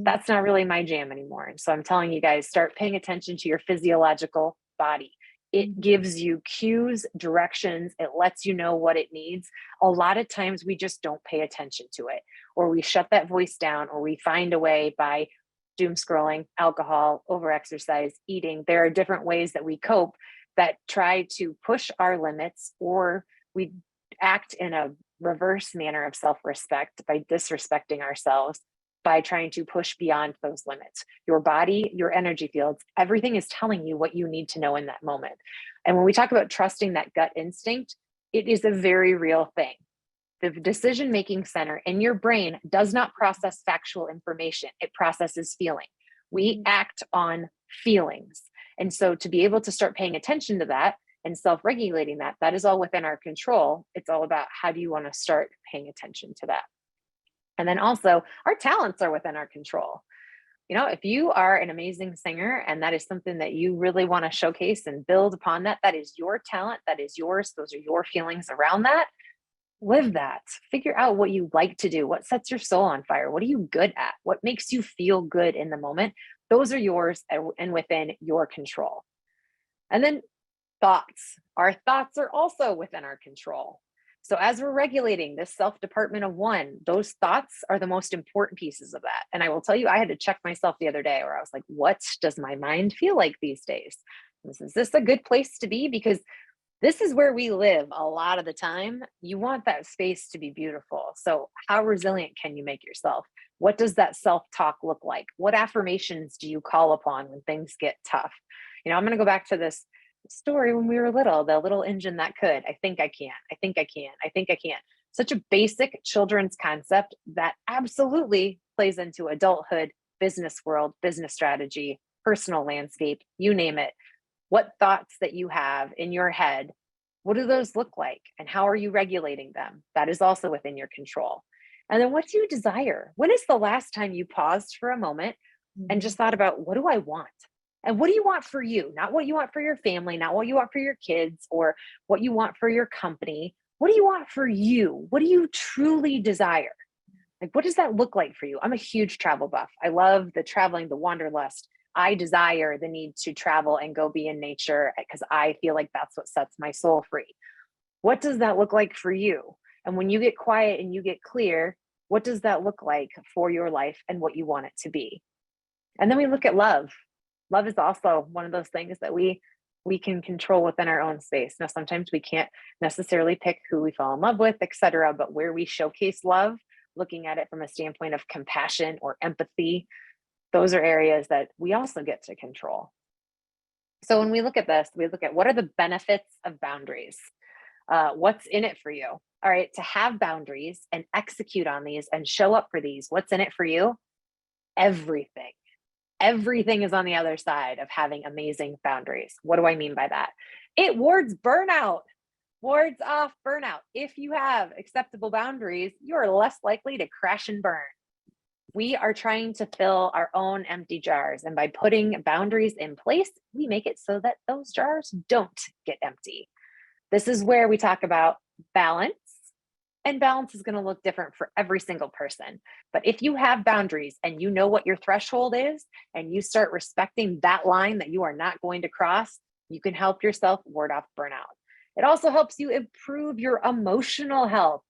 That's not really my jam anymore. And so I'm telling you guys, start paying attention to your physiological body. It gives you cues, directions. It lets you know what it needs. A lot of times we just don't pay attention to it, or we shut that voice down, or we find a way by doom scrolling, alcohol, overexercise, eating. There are different ways that we cope that try to push our limits, or we act in a reverse manner of self-respect by disrespecting ourselves, by trying to push beyond those limits. Your body, your energy fields, everything is telling you what you need to know in that moment. And when we talk about trusting that gut instinct, it is a very real thing. The decision-making center in your brain does not process factual information. It processes feeling. We act on feelings. And so to be able to start paying attention to that and self-regulating that, that is all within our control. It's all about how do you want to start paying attention to that. And then also our talents are within our control. If you are an amazing singer and that is something that you really want to showcase and build upon that, that is your talent, that is yours. Those are your feelings around that. Live that. Figure out what you like to do. What sets your soul on fire? What are you good at? What makes you feel good in the moment? Those are yours and within your control. And then thoughts. Our thoughts are also within our control. So as we're regulating this self-department of one, those thoughts are the most important pieces of that. And I will tell you, I had to check myself the other day where I was like, what does my mind feel like these days? Is this a good place to be? Because this is where we live a lot of the time. You want that space to be beautiful. So how resilient can you make yourself? What does that self-talk look like? What affirmations do you call upon when things get tough? I'm going to go back to this story when we were little, the little engine that could. I think I can. I think I can. I think I can. Such a basic children's concept that absolutely plays into adulthood, business world, business strategy, personal landscape, you name it. What thoughts that you have in your head What do those look like? And how are you regulating them? That is also within your control. And then what do you desire? When is the last time you paused for a moment and just thought about, what do I want? And what do you want for you? Not what you want for your family, not what you want for your kids or what you want for your company. What do you want for you? What do you truly desire? Like, what does that look like for you? I'm a huge travel buff. I love the traveling, the wanderlust. I desire the need to travel and go be in nature because I feel like that's what sets my soul free. What does that look like for you? And when you get quiet and you get clear, what does that look like for your life and what you want it to be? And then we look at love. Love is also one of those things that we can control within our own space. Now, sometimes we can't necessarily pick who we fall in love with, etc. But where we showcase love, looking at it from a standpoint of compassion or empathy, those are areas that we also get to control. So when we look at this, we look at what are the benefits of boundaries? What's in it for you? All right, to have boundaries and execute on these and show up for these, what's in it for you? Everything. Everything is on the other side of having amazing boundaries. What do I mean by that? It wards burnout, wards off burnout. If you have acceptable boundaries, you are less likely to crash and burn. We are trying to fill our own empty jars. And by putting boundaries in place, we make it so that those jars don't get empty. This is where we talk about balance. And balance is going to look different for every single person. But if you have boundaries and you know what your threshold is, and you start respecting that line that you are not going to cross, you can help yourself ward off burnout. It also helps you improve your emotional health.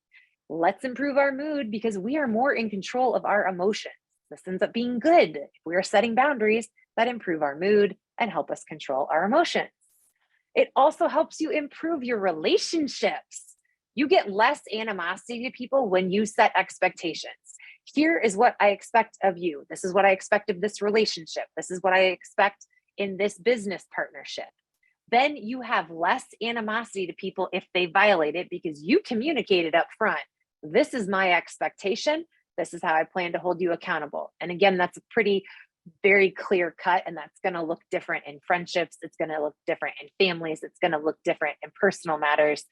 Let's improve our mood because we are more in control of our emotions. This ends up being good if we are setting boundaries that improve our mood and help us control our emotions. It also helps you improve your relationships. You get less animosity to people when you set expectations. Here is what I expect of you. This is what I expect of this relationship. This is what I expect in this business partnership. Then you have less animosity to people if they violate it because you communicated up front. This is my expectation. This is how I plan to hold you accountable. And again, that's a pretty very clear cut, and that's going to look different in friendships. It's going to look different in families. It's going to look different in personal matters.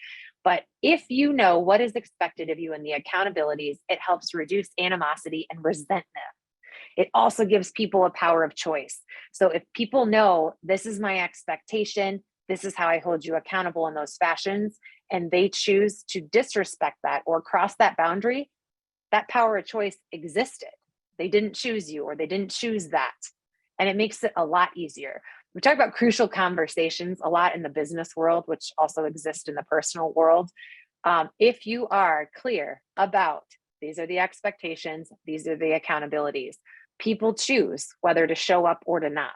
But if you know what is expected of you and the accountabilities, it helps reduce animosity and resentment. It also gives people a power of choice. So if people know this is my expectation, this is how I hold you accountable in those fashions, and they choose to disrespect that or cross that boundary, that power of choice existed. They didn't choose you or they didn't choose that. And it makes it a lot easier. We talk about crucial conversations a lot in the business world, which also exists in the personal world. If you are clear about these are the expectations, these are the accountabilities, people choose whether to show up or to not.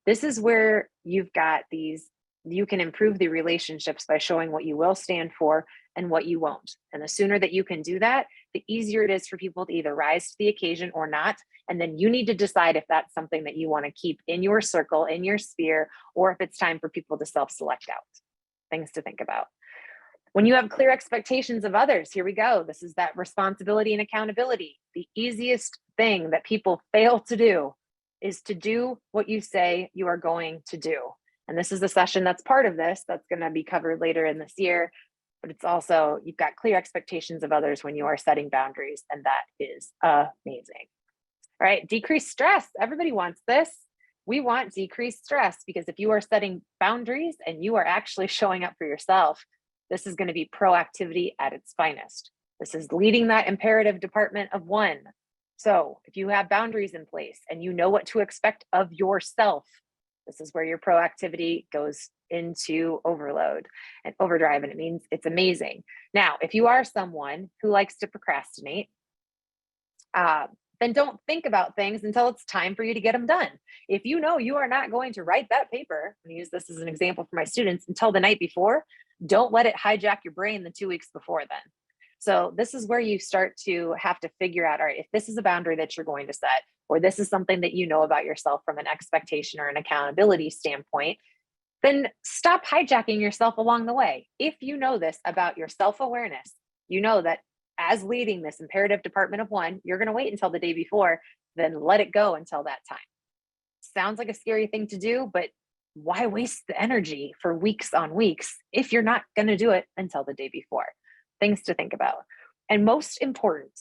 This is where you've got these, you can improve the relationships by showing what you will stand for and what you won't. And the sooner that you can do that, the easier it is for people to either rise to the occasion or not. And then you need to decide if that's something that you want to keep in your circle, in your sphere, or if it's time for people to self-select out. Things to think about. When you have clear expectations of others, here we go. This is that responsibility and accountability. The easiest thing that people fail to do is to do what you say you are going to do. And this is a session that's part of this, that's going to be covered later in this year. But it's also, you've got clear expectations of others when you are setting boundaries, and that is amazing. All right, decrease stress. Everybody wants this. We want decreased stress because if you are setting boundaries and you are actually showing up for yourself, this is going to be proactivity at its finest. This is leading that imperative department of one. So if you have boundaries in place and you know what to expect of yourself, this is where your proactivity goes into overload and overdrive, and it means it's amazing. Now, if you are someone who likes to procrastinate, then don't think about things until it's time for you to get them done. If you know you are not going to write that paper, I'm going to use this as an example for my students, until the night before, don't let it hijack your brain the 2 weeks before then. So this is where you start to have to figure out, all right, if this is a boundary that you're going to set, or this is something that you know about yourself from an expectation or an accountability standpoint, then stop hijacking yourself along the way. If you know this about your self-awareness, you know that as leading this imperative department of one, you're going to wait until the day before, then let it go until that time. Sounds like a scary thing to do, but why waste the energy for weeks on weeks if you're not going to do it until the day before? Things to think about. And most important,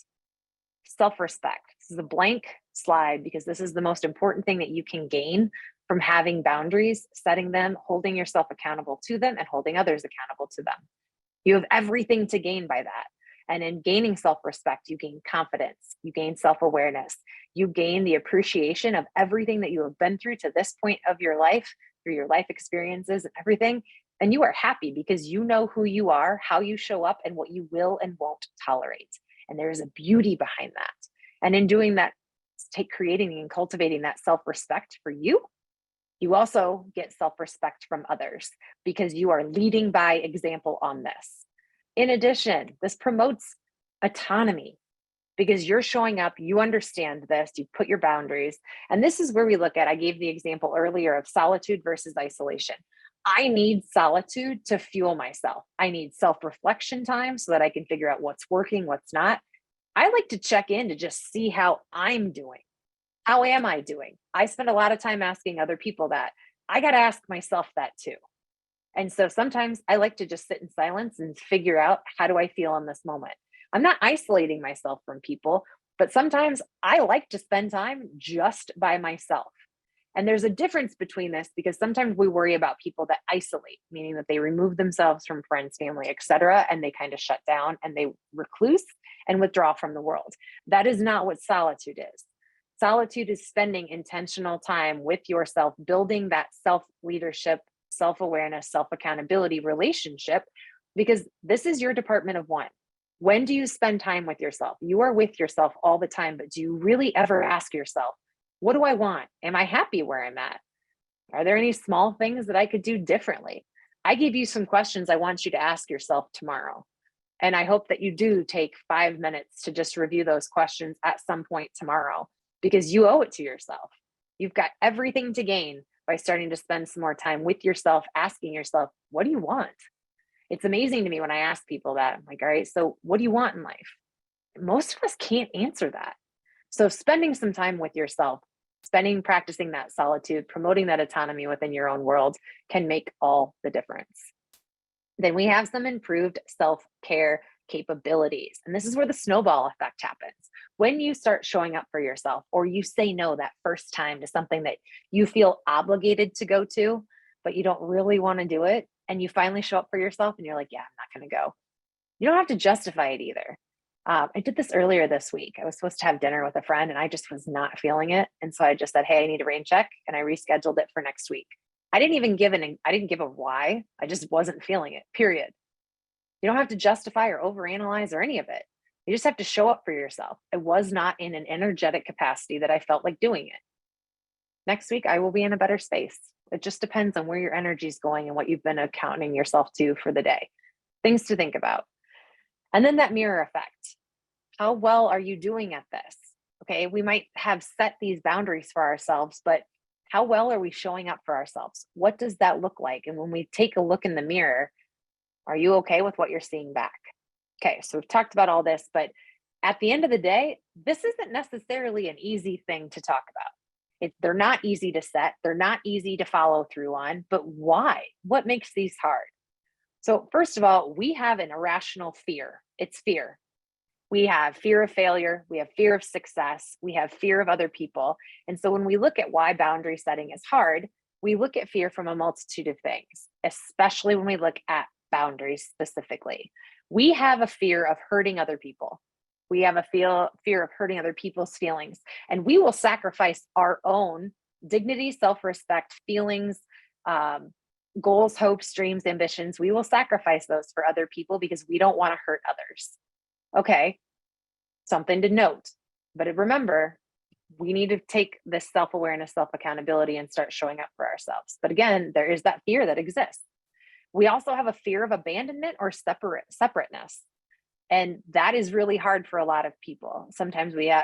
self-respect. This is a blank slide because this is the most important thing that you can gain from having boundaries, setting them, holding yourself accountable to them, and holding others accountable to them. You have everything to gain by that. And in gaining self-respect, you gain confidence, you gain self-awareness, you gain the appreciation of everything that you have been through to this point of your life, through your life experiences and everything. And you are happy because you know who you are, how you show up, and what you will and won't tolerate. And there is a beauty behind that. And in doing that, creating and cultivating that self-respect for you, you also get self-respect from others because you are leading by example on this. In addition, this promotes autonomy because you're showing up, you understand this, you put your boundaries. And this is where we look at, I gave the example earlier of solitude versus isolation. I need solitude to fuel myself. I need self-reflection time so that I can figure out what's working, what's not. I like to check in to just see how I'm doing. How am I doing? I spend a lot of time asking other people that. I got to ask myself that too. And so sometimes I like to just sit in silence and figure out, how do I feel in this moment? I'm not isolating myself from people, but sometimes I like to spend time just by myself. And there's a difference between this because sometimes we worry about people that isolate, meaning that they remove themselves from friends, family, etc., and they kind of shut down and they recluse and withdraw from the world. That is not what solitude is. Solitude is spending intentional time with yourself, building that self-leadership, self-awareness, self-accountability relationship, because this is your department of one. When do you spend time with yourself? You are with yourself all the time, but do you really ever ask yourself, what do I want? Am I happy where I'm at? Are there any small things that I could do differently? I gave you some questions I want you to ask yourself tomorrow. And I hope that you do take 5 minutes to just review those questions at some point tomorrow, because you owe it to yourself. You've got everything to gain by starting to spend some more time with yourself, asking yourself, what do you want? It's amazing to me when I ask people that. I'm like, all right, so what do you want in life? Most of us can't answer that. So spending some time with yourself, practicing that solitude, promoting that autonomy within your own world can make all the difference. Then we have some improved self-care capabilities. And this is where the snowball effect happens. When you start showing up for yourself, or you say no that first time to something that you feel obligated to go to, but you don't really want to do it, and you finally show up for yourself and you're like, yeah, I'm not going to go. You don't have to justify it either. I did this earlier this week. I was supposed to have dinner with a friend and I just was not feeling it. And so I just said, hey, I need a rain check, and I rescheduled it for next week. I didn't give a why. I just wasn't feeling it, period. You don't have to justify or overanalyze or any of it. You just have to show up for yourself. I was not in an energetic capacity that I felt like doing it. Next week, I will be in a better space. It just depends on where your energy is going and what you've been accounting yourself to for the day. Things to think about. And then that mirror effect. How well are you doing at this? Okay, we might have set these boundaries for ourselves, but how well are we showing up for ourselves? What does that look like? And when we take a look in the mirror, are you okay with what you're seeing back? Okay, so we've talked about all this, but at the end of the day, this isn't necessarily an easy thing to talk about. They're not easy to set. They're not easy to follow through on, but why? What makes these hard? So first of all, we have an irrational fear. It's fear. We have fear of failure. We have fear of success. We have fear of other people. And so when we look at why boundary setting is hard, we look at fear from a multitude of things, especially when we look at boundaries specifically. We have a fear of hurting other people. We have a fear of hurting other people's feelings. And we will sacrifice our own dignity, self-respect, feelings, goals, hopes, dreams, ambitions. We will sacrifice those for other people because we don't want to hurt others. Okay, something to note. But remember, we need to take this self-awareness, self-accountability, and start showing up for ourselves. But again, there is that fear that exists. We also have a fear of abandonment or separateness. And that is really hard for a lot of people. Sometimes we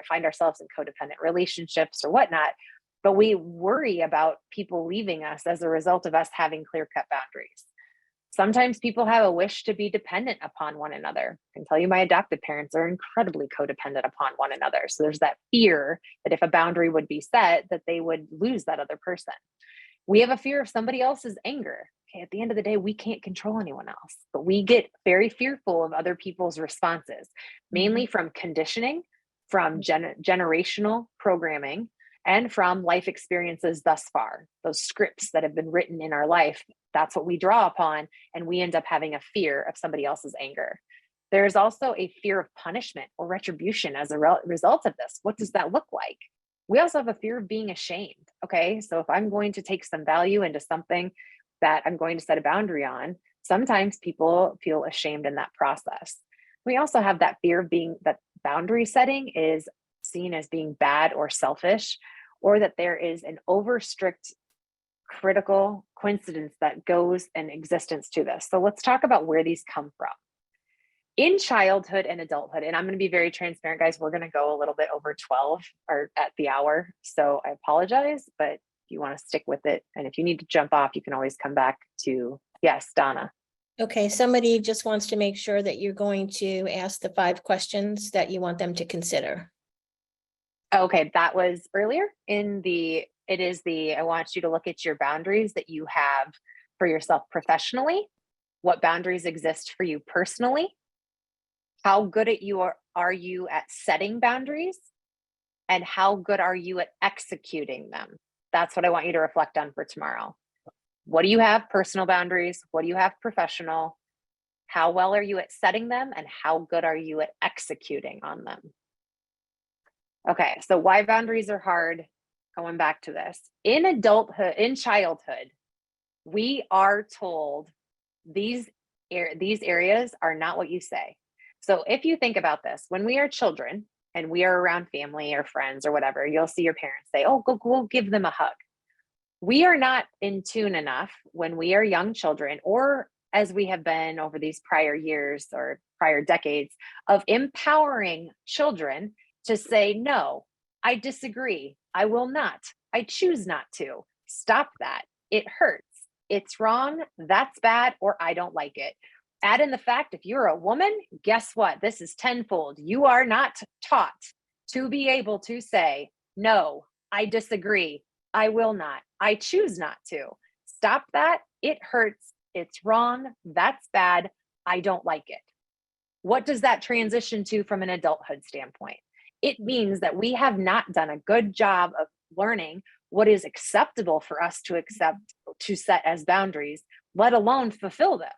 find ourselves in codependent relationships or whatnot, but we worry about people leaving us as a result of us having clear-cut boundaries. Sometimes people have a wish to be dependent upon one another. I can tell you my adopted parents are incredibly codependent upon one another. So there's that fear that if a boundary would be set, that they would lose that other person. We have a fear of somebody else's anger. Okay, at the end of the day, we can't control anyone else, but we get very fearful of other people's responses, mainly from conditioning, from generational programming, and from life experiences thus far. Those scripts that have been written in our life, that's what we draw upon, and we end up having a fear of somebody else's anger. There's also a fear of punishment or retribution as a result of this. What does that look like? We also have a fear of being ashamed. Okay, so if I'm going to take some value into something that I'm going to set a boundary on, sometimes people feel ashamed in that process. We also have that fear of being that boundary setting is seen as being bad or selfish, or that there is an over strict critical coincidence that goes in existence to this. So let's talk about where these come from. In childhood and adulthood, and I'm going to be very transparent, guys, we're going to go a little bit over 12 or at the hour. So I apologize, but if you want to stick with it, and if you need to jump off, you can always come back to, yes, Donna. Okay, somebody just wants to make sure that you're going to ask the 5 questions that you want them to consider. Okay, that was earlier in I want you to look at your boundaries that you have for yourself professionally, what boundaries exist for you personally, how good are you at setting boundaries, and how good are you at executing them? That's what I want you to reflect on for tomorrow. What do you have personal boundaries? What do you have professional? How well are you at setting them, and how good are you at executing on them? Okay, so why boundaries are hard, going back to this. In childhood, we are told these areas are not what you say. So if you think about this, when we are children and we are around family or friends or whatever, you'll see your parents say, oh, go give them a hug. We are not in tune enough when we are young children, or as we have been over these prior years or prior decades, of empowering children to say, no, I disagree. I will not. I choose not to. Stop that. It hurts. It's wrong. That's bad, or I don't like it. Add in the fact, if you're a woman, guess what? This is tenfold. You are not taught to be able to say, no, I disagree. I will not. I choose not to. Stop that. It hurts. It's wrong. That's bad. I don't like it. What does that transition to from an adulthood standpoint? It means that we have not done a good job of learning what is acceptable for us to set as boundaries, let alone fulfill them.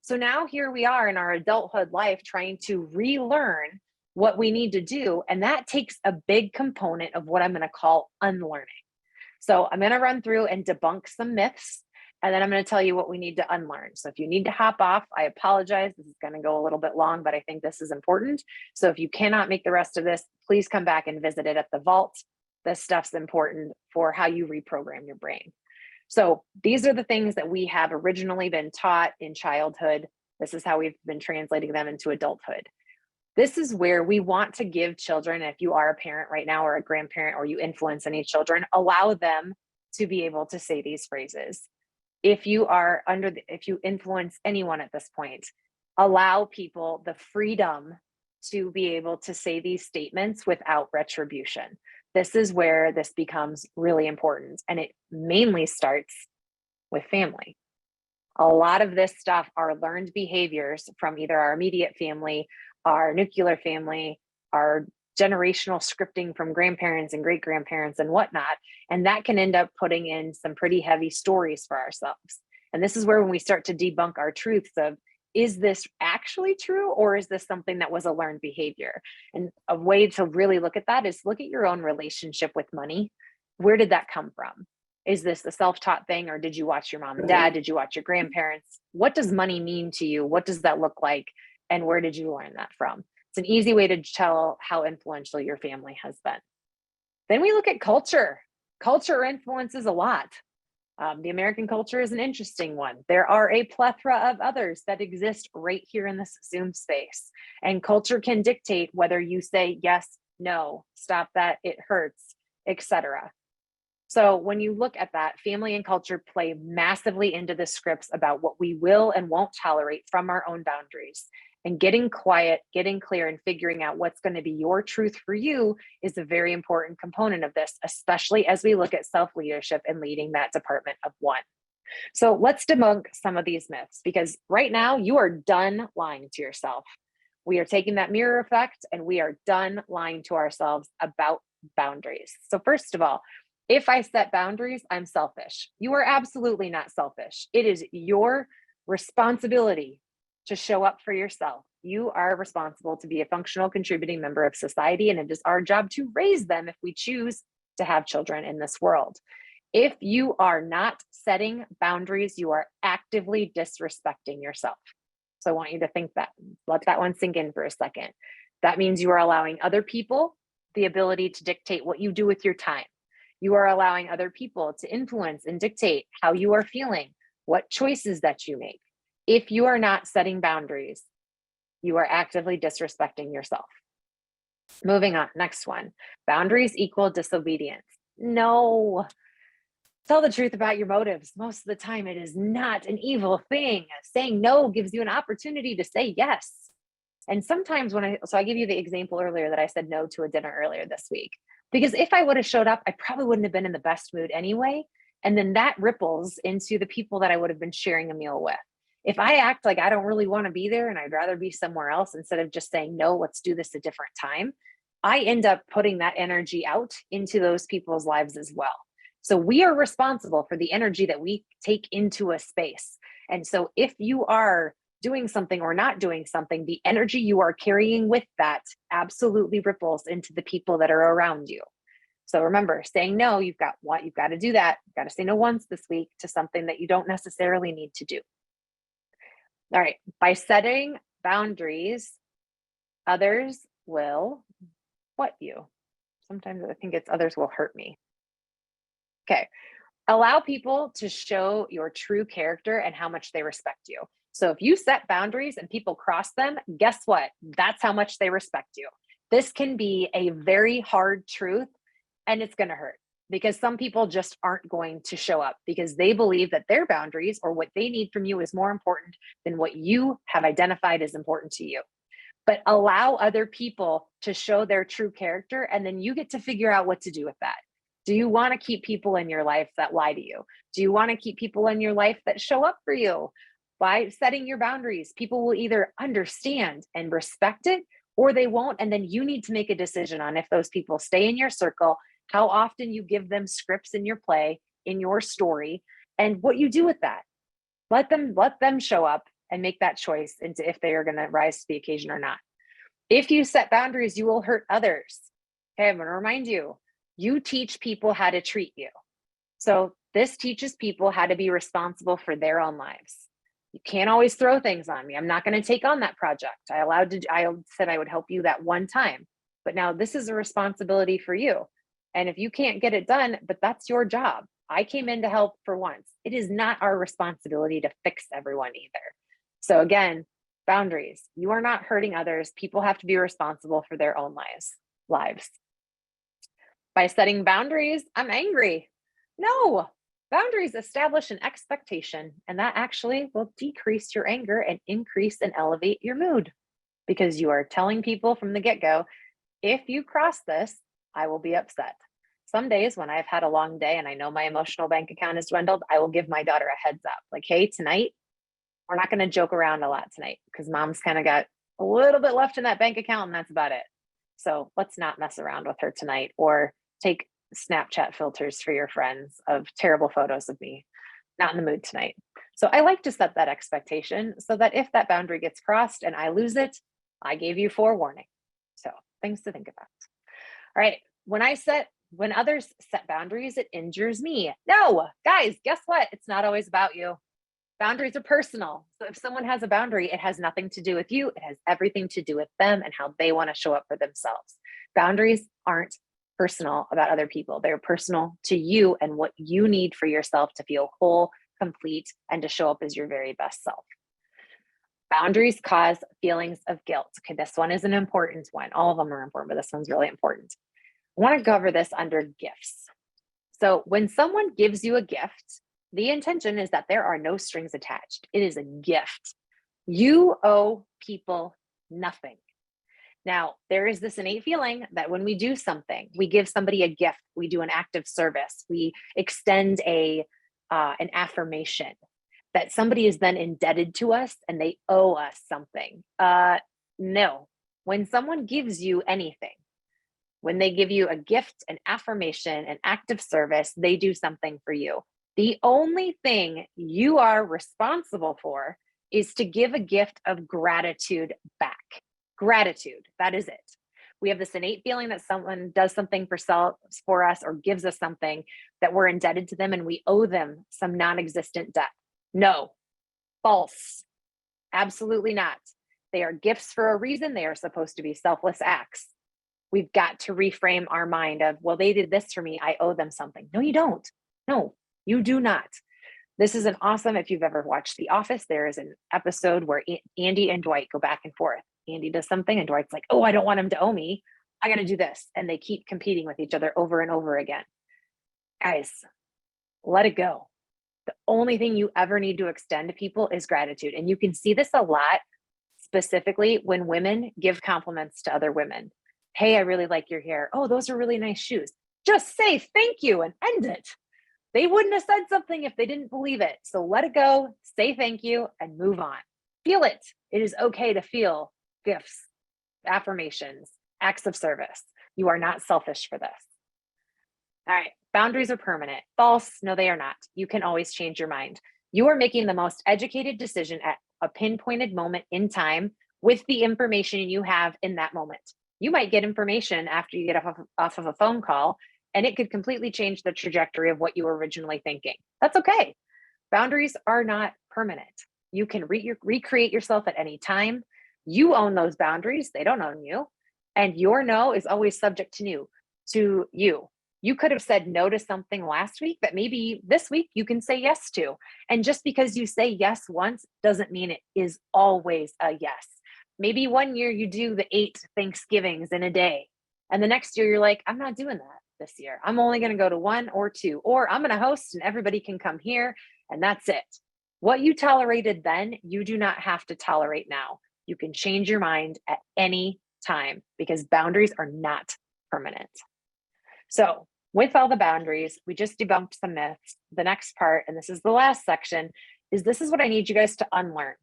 So now here we are in our adulthood life trying to relearn what we need to do. And that takes a big component of what I'm going to call unlearning. So I'm going to run through and debunk some myths, and then I'm going to tell you what we need to unlearn. So if you need to hop off, I apologize. This is going to go a little bit long, but I think this is important. So if you cannot make the rest of this, please come back and visit it at the vault. This stuff's important for how you reprogram your brain. So these are the things that we have originally been taught in childhood. This is how we've been translating them into adulthood. This is where we want to give children, if you are a parent right now or a grandparent, or you influence any children, allow them to be able to say these phrases. If you influence anyone at this point, allow people the freedom to be able to say these statements without retribution. This is where this becomes really important. And it mainly starts with family. A lot of this stuff are learned behaviors from either our immediate family, our nuclear family, our generational scripting from grandparents and great grandparents and whatnot. And that can end up putting in some pretty heavy stories for ourselves. And this is where when we start to debunk our truths of, is this actually true, or is this something that was a learned behavior? And a way to really look at that is look at your own relationship with money. Where did that come from? Is this a self-taught thing, or did you watch your mom and dad? Did you watch your grandparents? What does money mean to you? What does that look like? And where did you learn that from? It's an easy way to tell how influential your family has been. Then we look at culture. Culture influences a lot. The American culture is an interesting one. There are a plethora of others that exist right here in this Zoom space. And culture can dictate whether you say yes, no, stop that, it hurts, etc. So when you look at that, family and culture play massively into the scripts about what we will and won't tolerate from our own boundaries. And getting quiet, getting clear, and figuring out what's going to be your truth for you is a very important component of this, especially as we look at self-leadership and leading that department of one. So let's debunk some of these myths, because right now you are done lying to yourself. We are taking that mirror effect and we are done lying to ourselves about boundaries. So first of all, if I set boundaries, I'm selfish. You are absolutely not selfish. It is your responsibility to show up for yourself. You are responsible to be a functional, contributing member of society, and it is our job to raise them if we choose to have children in this world. If you are not setting boundaries, you are actively disrespecting yourself. So I want you to think that, let that one sink in for a second. That means you are allowing other people the ability to dictate what you do with your time. You are allowing other people to influence and dictate how you are feeling, what choices that you make. If you are not setting boundaries, you are actively disrespecting yourself. Moving on, next one. Boundaries equal disobedience. No. Tell the truth about your motives. Most of the time, it is not an evil thing. Saying no gives you an opportunity to say yes. And sometimes so I give you the example earlier that I said no to a dinner earlier this week, because if I would have showed up, I probably wouldn't have been in the best mood anyway. And then that ripples into the people that I would have been sharing a meal with. If I act like I don't really want to be there and I'd rather be somewhere else instead of just saying, no, let's do this a different time, I end up putting that energy out into those people's lives as well. So we are responsible for the energy that we take into a space. And so if you are doing something or not doing something, the energy you are carrying with that absolutely ripples into the people that are around you. So remember, saying no, you've got to do that. You've got to say no once this week to something that you don't necessarily need to do. All right, by setting boundaries, others will what you? Sometimes I think it's others will hurt me. Okay, allow people to show your true character and how much they respect you. So if you set boundaries and people cross them, guess what? That's how much they respect you. This can be a very hard truth, and it's going to hurt, because some people just aren't going to show up because they believe that their boundaries or what they need from you is more important than what you have identified as important to you. But allow other people to show their true character, and then you get to figure out what to do with that. Do you want to keep people in your life that lie to you? Do you want to keep people in your life that show up for you? By setting your boundaries, people will either understand and respect it, or they won't. And then you need to make a decision on if those people stay in your circle, how often you give them scripts in your play, in your story, and what you do with that. Let them show up and make that choice into if they are going to rise to the occasion or not. If you set boundaries, you will hurt others. Okay, I'm going to remind you, you teach people how to treat you. So this teaches people how to be responsible for their own lives. You can't always throw things on me. I'm not going to take on that project. I said I would help you that one time, but now this is a responsibility for you. And if you can't get it done, but that's your job. I came in to help for once. It is not our responsibility to fix everyone either. So again, boundaries. You are not hurting others. People have to be responsible for their own lives. By setting boundaries, I'm angry. No, boundaries establish an expectation, and that actually will decrease your anger and increase and elevate your mood, because you are telling people from the get-go, if you cross this, I will be upset. Some days when I've had a long day and I know my emotional bank account is dwindled, I will give my daughter a heads up. Like, hey, tonight, we're not going to joke around a lot tonight because mom's kind of got a little bit left in that bank account and that's about it. So let's not mess around with her tonight, or take Snapchat filters for your friends of terrible photos of me. Not in the mood tonight. So I like to set that expectation so that if that boundary gets crossed and I lose it, I gave you forewarning. So things to think about. All right. When others set boundaries, it injures me. No, guys, guess what? It's not always about you. Boundaries are personal. So if someone has a boundary, it has nothing to do with you. It has everything to do with them and how they want to show up for themselves. Boundaries aren't personal about other people. They're personal to you and what you need for yourself to feel whole, complete, and to show up as your very best self. Boundaries cause feelings of guilt. Okay, this one is an important one. All of them are important, but this one's really important. I want to cover this under gifts. So when someone gives you a gift, the intention is that there are no strings attached. It is a gift. You owe people nothing. Now, there is this innate feeling that when we do something, we give somebody a gift, we do an act of service, we extend an affirmation, that somebody is then indebted to us and they owe us something. No, when someone gives you anything, when they give you a gift, an affirmation, an act of service, they do something for you. The only thing you are responsible for is to give a gift of gratitude back. Gratitude, that is it. We have this innate feeling that someone does something for us or gives us something, that we're indebted to them and we owe them some non-existent debt. No, false. Absolutely not. They are gifts for a reason. They are supposed to be selfless acts. We've got to reframe our mind of, well, they did this for me, I owe them something. No, you don't. No, you do not. This is an awesome, if you've ever watched The Office, there is an episode where Andy and Dwight go back and forth. Andy does something and Dwight's like, oh, I don't want him to owe me. I got to do this. And they keep competing with each other over and over again. Guys, let it go. The only thing you ever need to extend to people is gratitude. And you can see this a lot, specifically when women give compliments to other women. Hey, I really like your hair. Oh, those are really nice shoes. Just say thank you and end it. They wouldn't have said something if they didn't believe it. So let it go, say thank you, and move on. Feel it. It is okay to feel gifts, affirmations, acts of service. You are not selfish for this. All right, boundaries are permanent. False, no, they are not. You can always change your mind. You are making the most educated decision at a pinpointed moment in time with the information you have in that moment. You might get information after you get off of a phone call, and it could completely change the trajectory of what you were originally thinking. That's okay. Boundaries are not permanent. You can recreate yourself at any time. You own those boundaries. They don't own you. And your no is always subject to you. You could have said no to something last week that maybe this week you can say yes to. And just because you say yes once doesn't mean it is always a yes. Maybe one year you do the 8 Thanksgivings in a day. And the next year you're like, I'm not doing that this year. I'm only going to go to 1 or 2, or I'm going to host and everybody can come here and that's it. What you tolerated then, you do not have to tolerate now. You can change your mind at any time because boundaries are not permanent. So with all the boundaries, we just debunked some myths. The next part, and this is the last section, this is what I need you guys to unlearn.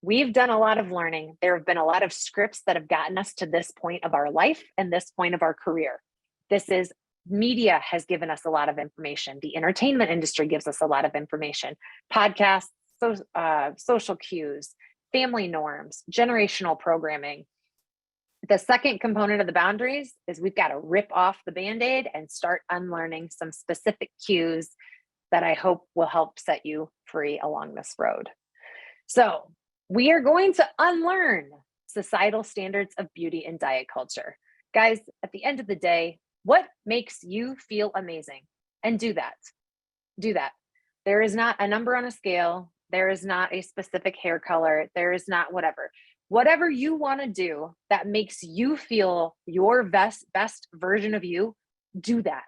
We've done a lot of learning. There have been a lot of scripts that have gotten us to this point of our life and this point of our career. Media has given us a lot of information. The entertainment industry gives us a lot of information. Podcasts, social cues, family norms, generational programming. The second component of the boundaries is we've got to rip off the Band-Aid and start unlearning some specific cues that I hope will help set you free along this road. So we are going to unlearn societal standards of beauty and diet culture. Guys, at the end of the day, what makes you feel amazing? And do that. Do that. There is not a number on a scale. There is not a specific hair color. There is not whatever. Whatever you want to do that makes you feel your best version of you, do that.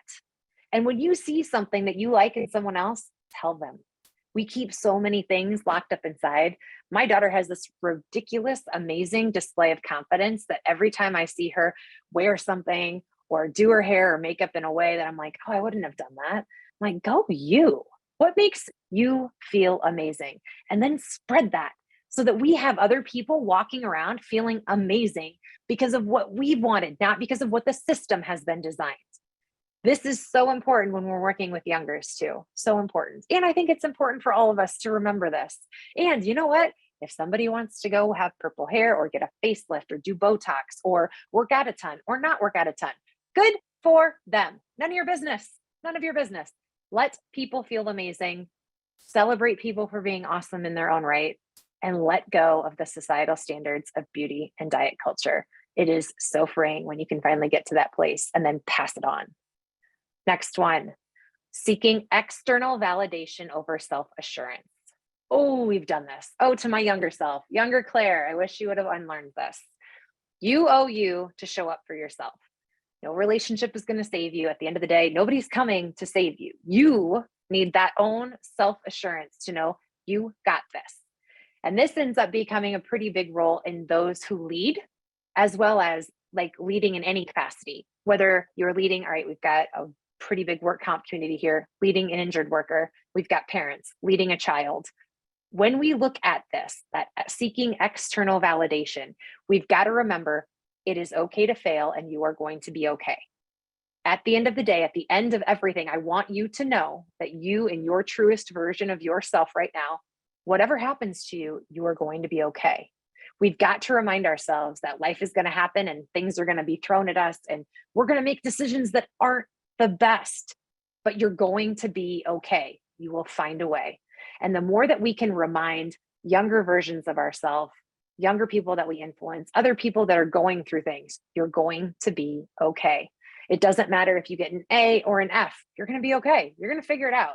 And when you see something that you like in someone else, tell them. We keep so many things locked up inside. My daughter has this ridiculous, amazing display of confidence that every time I see her wear something or do her hair or makeup in a way that I'm like, oh, I wouldn't have done that. I'm like, go you. What makes you feel amazing? And then spread that so that we have other people walking around feeling amazing because of what we've wanted, not because of what the system has been designed. This is so important when we're working with youngers too. So important. And I think it's important for all of us to remember this. And you know what? If somebody wants to go have purple hair or get a facelift or do Botox or work out a ton or not work out a ton, good for them. None of your business. None of your business. Let people feel amazing. Celebrate people for being awesome in their own right. And let go of the societal standards of beauty and diet culture. It is so freeing when you can finally get to that place and then pass it on. Next one, seeking external validation over self-assurance. Oh, we've done this. Oh, to my younger self, younger Claire, I wish you would have unlearned this. You owe you to show up for yourself. No relationship is going to save you. At the end of the day, nobody's coming to save you. You need that own self-assurance to know you got this. And this ends up becoming a pretty big role in those who lead, as well as like leading in any capacity, whether you're leading, all right, we've got a pretty big work comp community here, leading an injured worker, we've got parents, leading a child. When we look at this, that seeking external validation, we've got to remember it is okay to fail and you are going to be okay. At the end of the day, at the end of everything, I want you to know that you, in your truest version of yourself right now, whatever happens to you, you are going to be okay. We've got to remind ourselves that life is going to happen and things are going to be thrown at us and we're going to make decisions that aren't the best, but you're going to be okay. You will find a way. And the more that we can remind younger versions of ourselves, younger people that we influence, other people that are going through things, you're going to be okay. It doesn't matter if you get an A or an F, you're going to be okay. You're going to figure it out.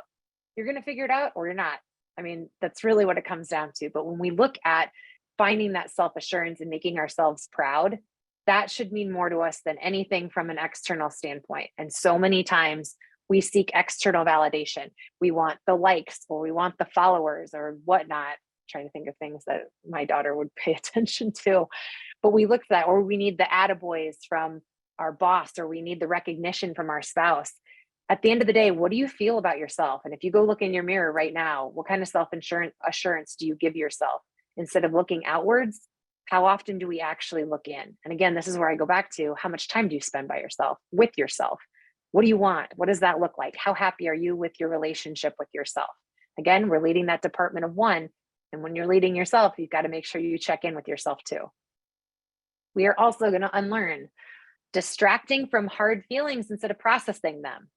You're going to figure it out or you're not. I mean, that's really what it comes down to. But when we look at finding that self-assurance and making ourselves proud, that should mean more to us than anything from an external standpoint. And so many times we seek external validation. We want the likes or we want the followers or whatnot. I'm trying to think of things that my daughter would pay attention to. But we look at that, or we need the attaboys from our boss, or we need the recognition from our spouse. At the end of the day, what do you feel about yourself? And if you go look in your mirror right now, what kind of self-assurance do you give yourself? Instead of looking outwards, how often do we actually look in? And again, this is where I go back to how much time do you spend by yourself, with yourself? What do you want? What does that look like? How happy are you with your relationship with yourself? Again, we're leading that department of one. And when you're leading yourself, you've got to make sure you check in with yourself too. We are also going to unlearn distracting from hard feelings instead of processing them.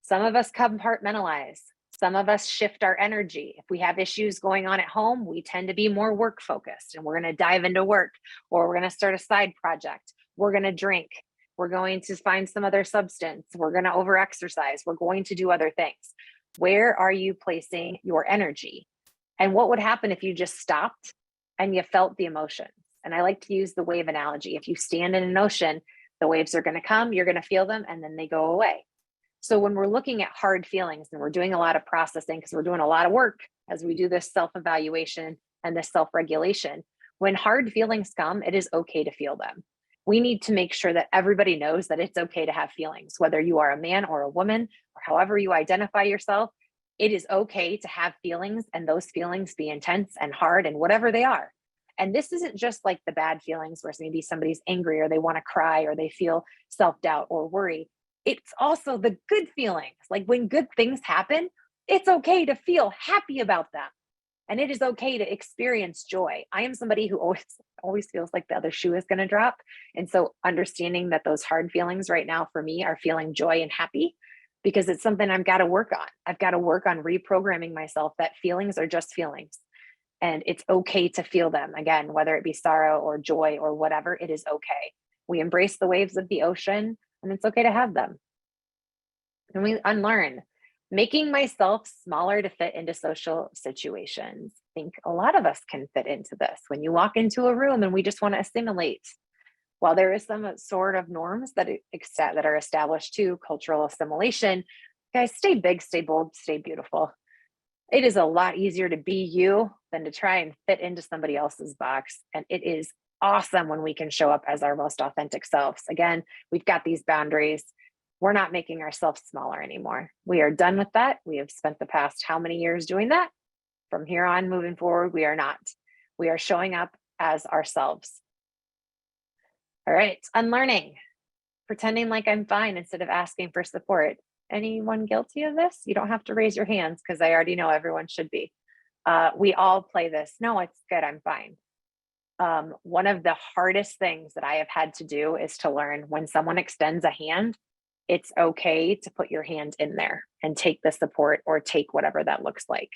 Some of us compartmentalize. Some of us shift our energy. If we have issues going on at home, we tend to be more work focused and we're going to dive into work, or we're going to start a side project. We're going to drink. We're going to find some other substance. We're going to overexercise. We're going to do other things. Where are you placing your energy? And what would happen if you just stopped and you felt the emotions? And I like to use the wave analogy. If you stand in an ocean, the waves are going to come, you're going to feel them, and then they go away. So when we're looking at hard feelings and we're doing a lot of processing, because we're doing a lot of work as we do this self-evaluation and this self-regulation, when hard feelings come, it is okay to feel them. We need to make sure that everybody knows that it's okay to have feelings, whether you are a man or a woman, or however you identify yourself. It is okay to have feelings, and those feelings be intense and hard and whatever they are. And this isn't just like the bad feelings where maybe somebody's angry or they want to cry or they feel self-doubt or worry. It's also the good feelings. Like when good things happen, it's okay to feel happy about them. And it is okay to experience joy. I am somebody who always feels like the other shoe is going to drop. And so understanding that those hard feelings right now for me are feeling joy and happy, because it's something I've got to work on. I've got to work on reprogramming myself that feelings are just feelings. And it's okay to feel them. Again, whether it be sorrow or joy or whatever, it is okay. We embrace the waves of the ocean, and it's okay to have them. And we unlearn making myself smaller to fit into social situations. I think a lot of us can fit into this. When you walk into a room and we just want to assimilate, while there is some sort of norms that are established to cultural assimilation, guys, stay big, stay bold, stay beautiful. It is a lot easier to be you than to try and fit into somebody else's box. And it is awesome when we can show up as our most authentic selves. Again, we've got these boundaries. We're not making ourselves smaller anymore. We are done with that. We have spent the past how many years doing that? From here on, moving forward, we are not. We are showing up as ourselves. All right, unlearning, pretending like I'm fine instead of asking for support. Anyone guilty of this? You don't have to raise your hands because I already know everyone should be. We all play this. No, it's good. I'm fine. One of the hardest things that I have had to do is to learn when someone extends a hand, it's okay to put your hand in there and take the support or take whatever that looks like.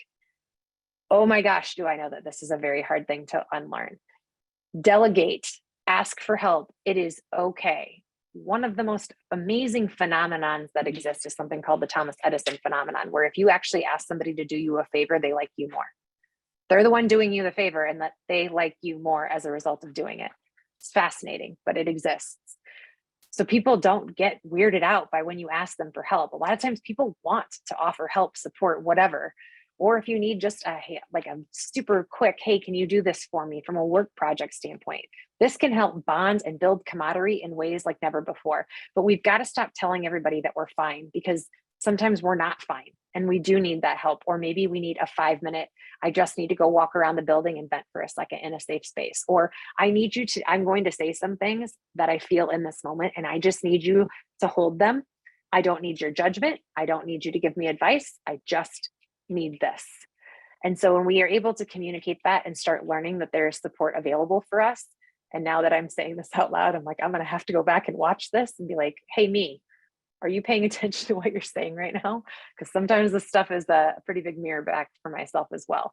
Oh my gosh, do I know that this is a very hard thing to unlearn. Delegate, ask for help. It is okay. One of the most amazing phenomenons that exist is something called the Thomas Edison phenomenon, where if you actually ask somebody to do you a favor, they like you more. They're the one doing you the favor, and that they like you more as a result of doing it. It's fascinating, but it exists. So people don't get weirded out by when you ask them for help. A lot of times people want to offer help, support, whatever. Or if you need just like a super quick, hey, can you do this for me from a work project standpoint? This can help bond and build camaraderie in ways like never before. But we've got to stop telling everybody that we're fine, because sometimes we're not fine and we do need that help. Or maybe we need a 5-minute, I just need to go walk around the building and vent for a second in a safe space. Or I'm going to say some things that I feel in this moment, and I just need you to hold them. I don't need your judgment. I don't need you to give me advice. I just need this. And so when we are able to communicate that and start learning that there is support available for us, and now that I'm saying this out loud, I'm like, I'm going to have to go back and watch this and be like, hey, me, are you paying attention to what you're saying right now? Because sometimes this stuff is a pretty big mirror back for myself as well.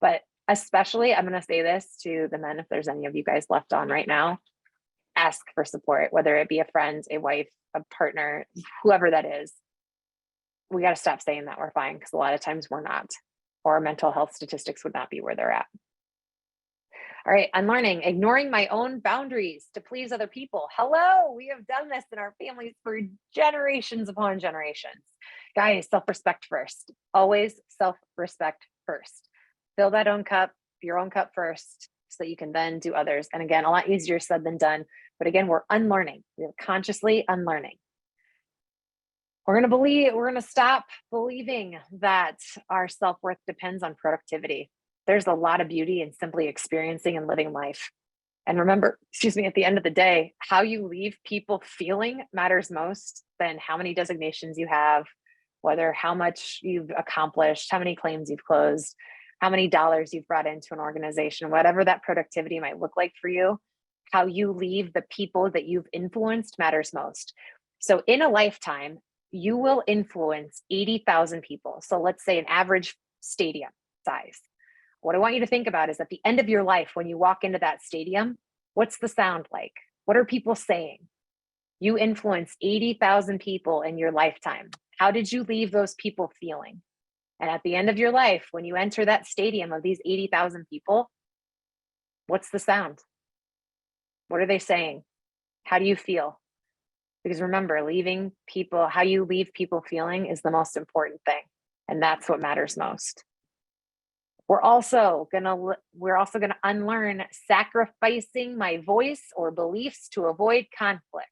But especially, I'm going to say this to the men, if there's any of you guys left on right now, ask for support, whether it be a friend, a wife, a partner, whoever that is. We got to stop saying that we're fine, because a lot of times we're not, or our mental health statistics would not be where they're at. All right, unlearning, ignoring my own boundaries to please other people. Hello, we have done this in our families for generations upon generations. Guys, self-respect first. Always self-respect first. Fill that own cup, your own cup first, so that you can then do others. And again, a lot easier said than done. But again, we're unlearning. We're consciously unlearning. We're going to stop believing that our self-worth depends on productivity. There's a lot of beauty in simply experiencing and living life. And remember, at the end of the day, how you leave people feeling matters most than how many designations you have, how much you've accomplished, how many claims you've closed, how many dollars you've brought into an organization, whatever that productivity might look like for you. How you leave the people that you've influenced matters most. So in a lifetime, you will influence 80,000 people. So let's say an average stadium size. What I want you to think about is at the end of your life, when you walk into that stadium, what's the sound like? What are people saying? You influenced 80,000 people in your lifetime. How did you leave those people feeling? And at the end of your life, when you enter that stadium of these 80,000 people, what's the sound? What are they saying? How do you feel? Because remember, how you leave people feeling is the most important thing. And that's what matters most. We're also gonna unlearn sacrificing my voice or beliefs to avoid conflict.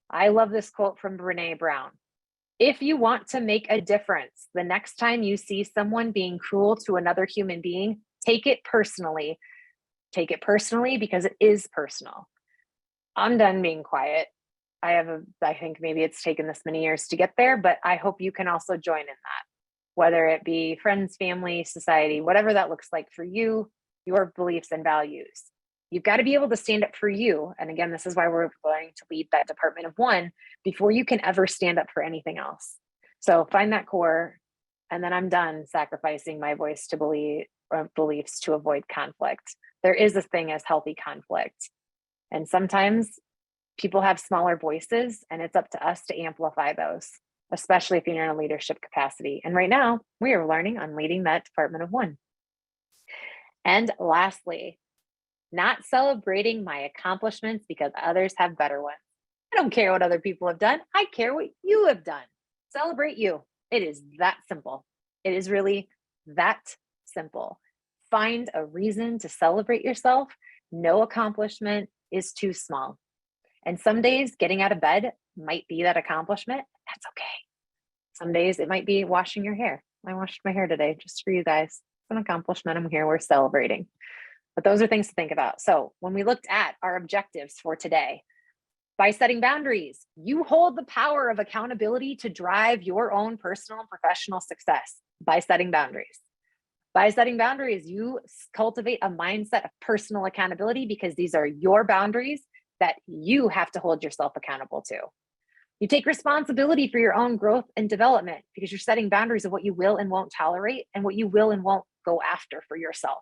I love this quote from Brené Brown. If you want to make a difference, the next time you see someone being cruel to another human being, take it personally. Take it personally because it is personal. I'm done being quiet. I think maybe it's taken this many years to get there, but I hope you can also join in that. Whether it be friends, family, society, whatever that looks like for you, your beliefs and values. You've got to be able to stand up for you. And again, this is why we're going to lead that department of one before you can ever stand up for anything else. So find that core, and then I'm done sacrificing my voice to beliefs to avoid conflict. There is a thing as healthy conflict. And sometimes people have smaller voices, and it's up to us to amplify those, especially if you're in a leadership capacity. And right now, we are learning on leading that department of one. And lastly, not celebrating my accomplishments because others have better ones. I don't care what other people have done. I care what you have done. Celebrate you. It is that simple. It is really that simple. Find a reason to celebrate yourself. No accomplishment is too small. And some days getting out of bed might be that accomplishment. That's okay. Some days it might be washing your hair. I washed my hair today just for you guys. It's an accomplishment. I'm here. We're celebrating. But those are things to think about. So when we looked at our objectives for today, by setting boundaries, you hold the power of accountability to drive your own personal and professional success by setting boundaries. By setting boundaries, you cultivate a mindset of personal accountability because these are your boundaries that you have to hold yourself accountable to. You take responsibility for your own growth and development because you're setting boundaries of what you will and won't tolerate and what you will and won't go after for yourself.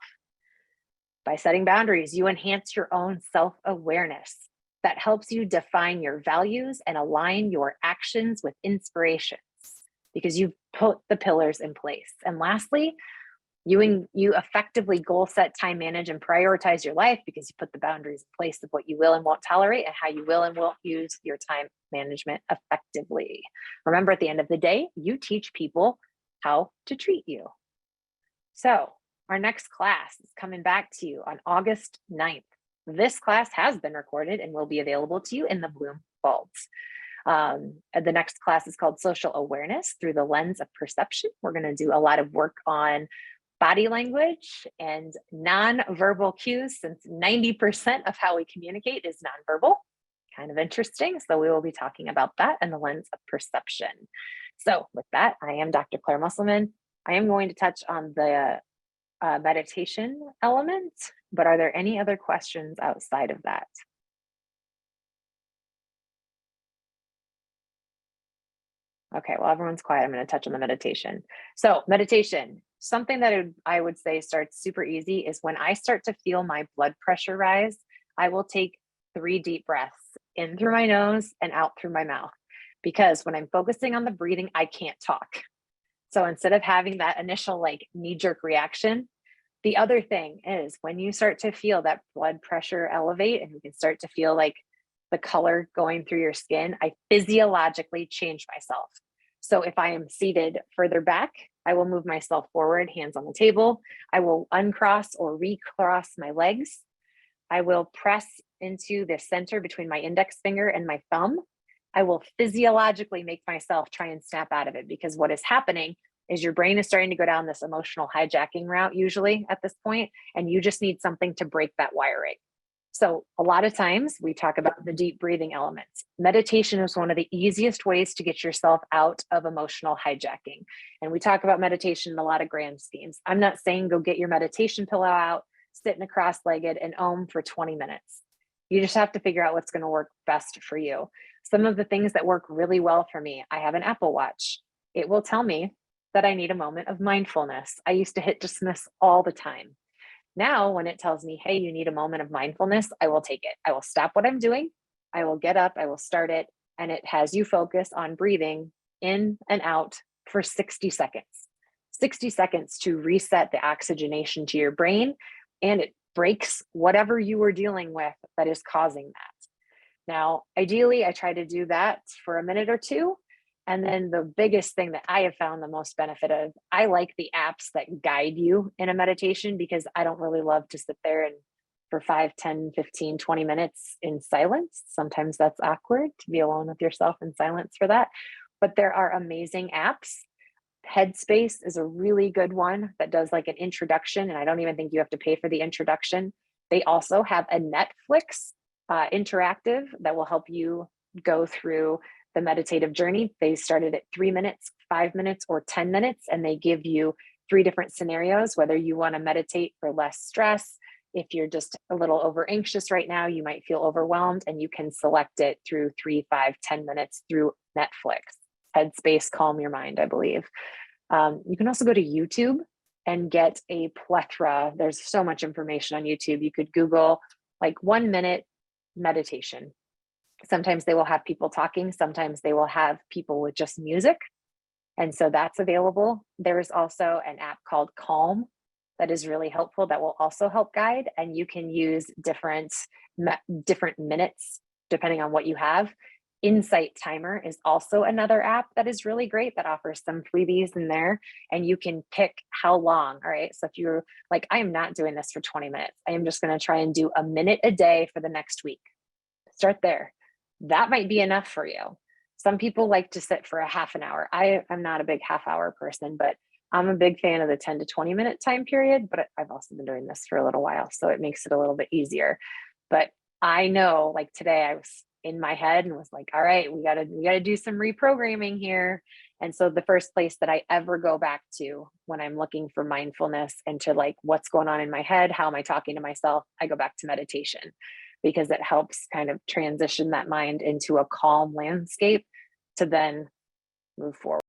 By setting boundaries, you enhance your own self-awareness that helps you define your values and align your actions with inspirations because you've put the pillars in place. And lastly, you effectively goal set, time manage, and prioritize your life because you put the boundaries in place of what you will and won't tolerate and how you will and won't use your time management effectively. Remember, at the end of the day, you teach people how to treat you. So our next class is coming back to you on August 9th. This class has been recorded and will be available to you in the Bloom Vaults. The next class is called Social Awareness Through the Lens of Perception. We're going to do a lot of work on body language and nonverbal cues, since 90% of how we communicate is nonverbal. Kind of interesting. So we will be talking about that and the lens of perception. So with that, I am Dr. Claire Musselman. I am going to touch on the meditation element, but are there any other questions outside of that? Okay, well, everyone's quiet. I'm going to touch on the meditation. So meditation, something that I would say starts super easy is when I start to feel my blood pressure rise, I will take 3 deep breaths in through my nose and out through my mouth. Because when I'm focusing on the breathing, I can't talk. So instead of having that initial like knee-jerk reaction, the other thing is when you start to feel that blood pressure elevate and you can start to feel like the color going through your skin, I physiologically change myself. So if I am seated further back, I will move myself forward, hands on the table. I will uncross or recross my legs. I will press into the center between my index finger and my thumb. I will physiologically make myself try and snap out of it, because what is happening is your brain is starting to go down this emotional hijacking route usually at this point, and you just need something to break that wiring. So a lot of times we talk about the deep breathing elements. Meditation is one of the easiest ways to get yourself out of emotional hijacking. And we talk about meditation in a lot of grand schemes. I'm not saying go get your meditation pillow out, sit in a cross-legged and om for 20 minutes. You just have to figure out what's going to work best for you. Some of the things that work really well for me, I have an Apple Watch. It will tell me that I need a moment of mindfulness. I used to hit dismiss all the time. Now, when it tells me, hey, you need a moment of mindfulness, I will take it. I will stop what I'm doing. I will get up, I will start it. And it has you focus on breathing in and out for 60 seconds. 60 seconds to reset the oxygenation to your brain. And it breaks whatever you were dealing with that is causing that. Now, ideally, I try to do that for a minute or two. And then the biggest thing that I have found the most benefit of, I like the apps that guide you in a meditation, because I don't really love to sit there and for 5, 10, 15, 20 minutes in silence. Sometimes that's awkward to be alone with yourself in silence for that. But there are amazing apps. Headspace is a really good one that does like an introduction, and I don't even think you have to pay for the introduction. They also have a Netflix interactive that will help you go through the meditative journey. They started at 3 minutes, 5 minutes, or 10 minutes, and they give you 3 different scenarios, whether you want to meditate for less stress. If you're just a little over anxious right now, you might feel overwhelmed, and you can select it through 3, 5, 10 minutes through Netflix. Headspace, Calm Your Mind, I believe. You can also go to YouTube and get a plethora. There's so much information on YouTube. You could Google like 1 minute meditation. Sometimes they will have people talking. Sometimes they will have people with just music. And so that's available. There is also an app called Calm that is really helpful that will also help guide. And you can use different minutes depending on what you have. Insight Timer is also another app that is really great that offers some freebies in there, and you can pick how long. All right. So if you're like, I am not doing this for 20 minutes, I am just going to try and do a minute a day for the next week. Start there. That might be enough for you. Some people like to sit for a half an hour. I'm not a big half hour person, but I'm a big fan of the 10 to 20 minute time period, but I've also been doing this for a little while, so it makes it a little bit easier. But I know, like today I was in my head and was like, all right, we gotta do some reprogramming here. And so the first place that I ever go back to when I'm looking for mindfulness and to like what's going on in my head, how am I talking to myself, I go back to meditation, because it helps kind of transition that mind into a calm landscape to then move forward.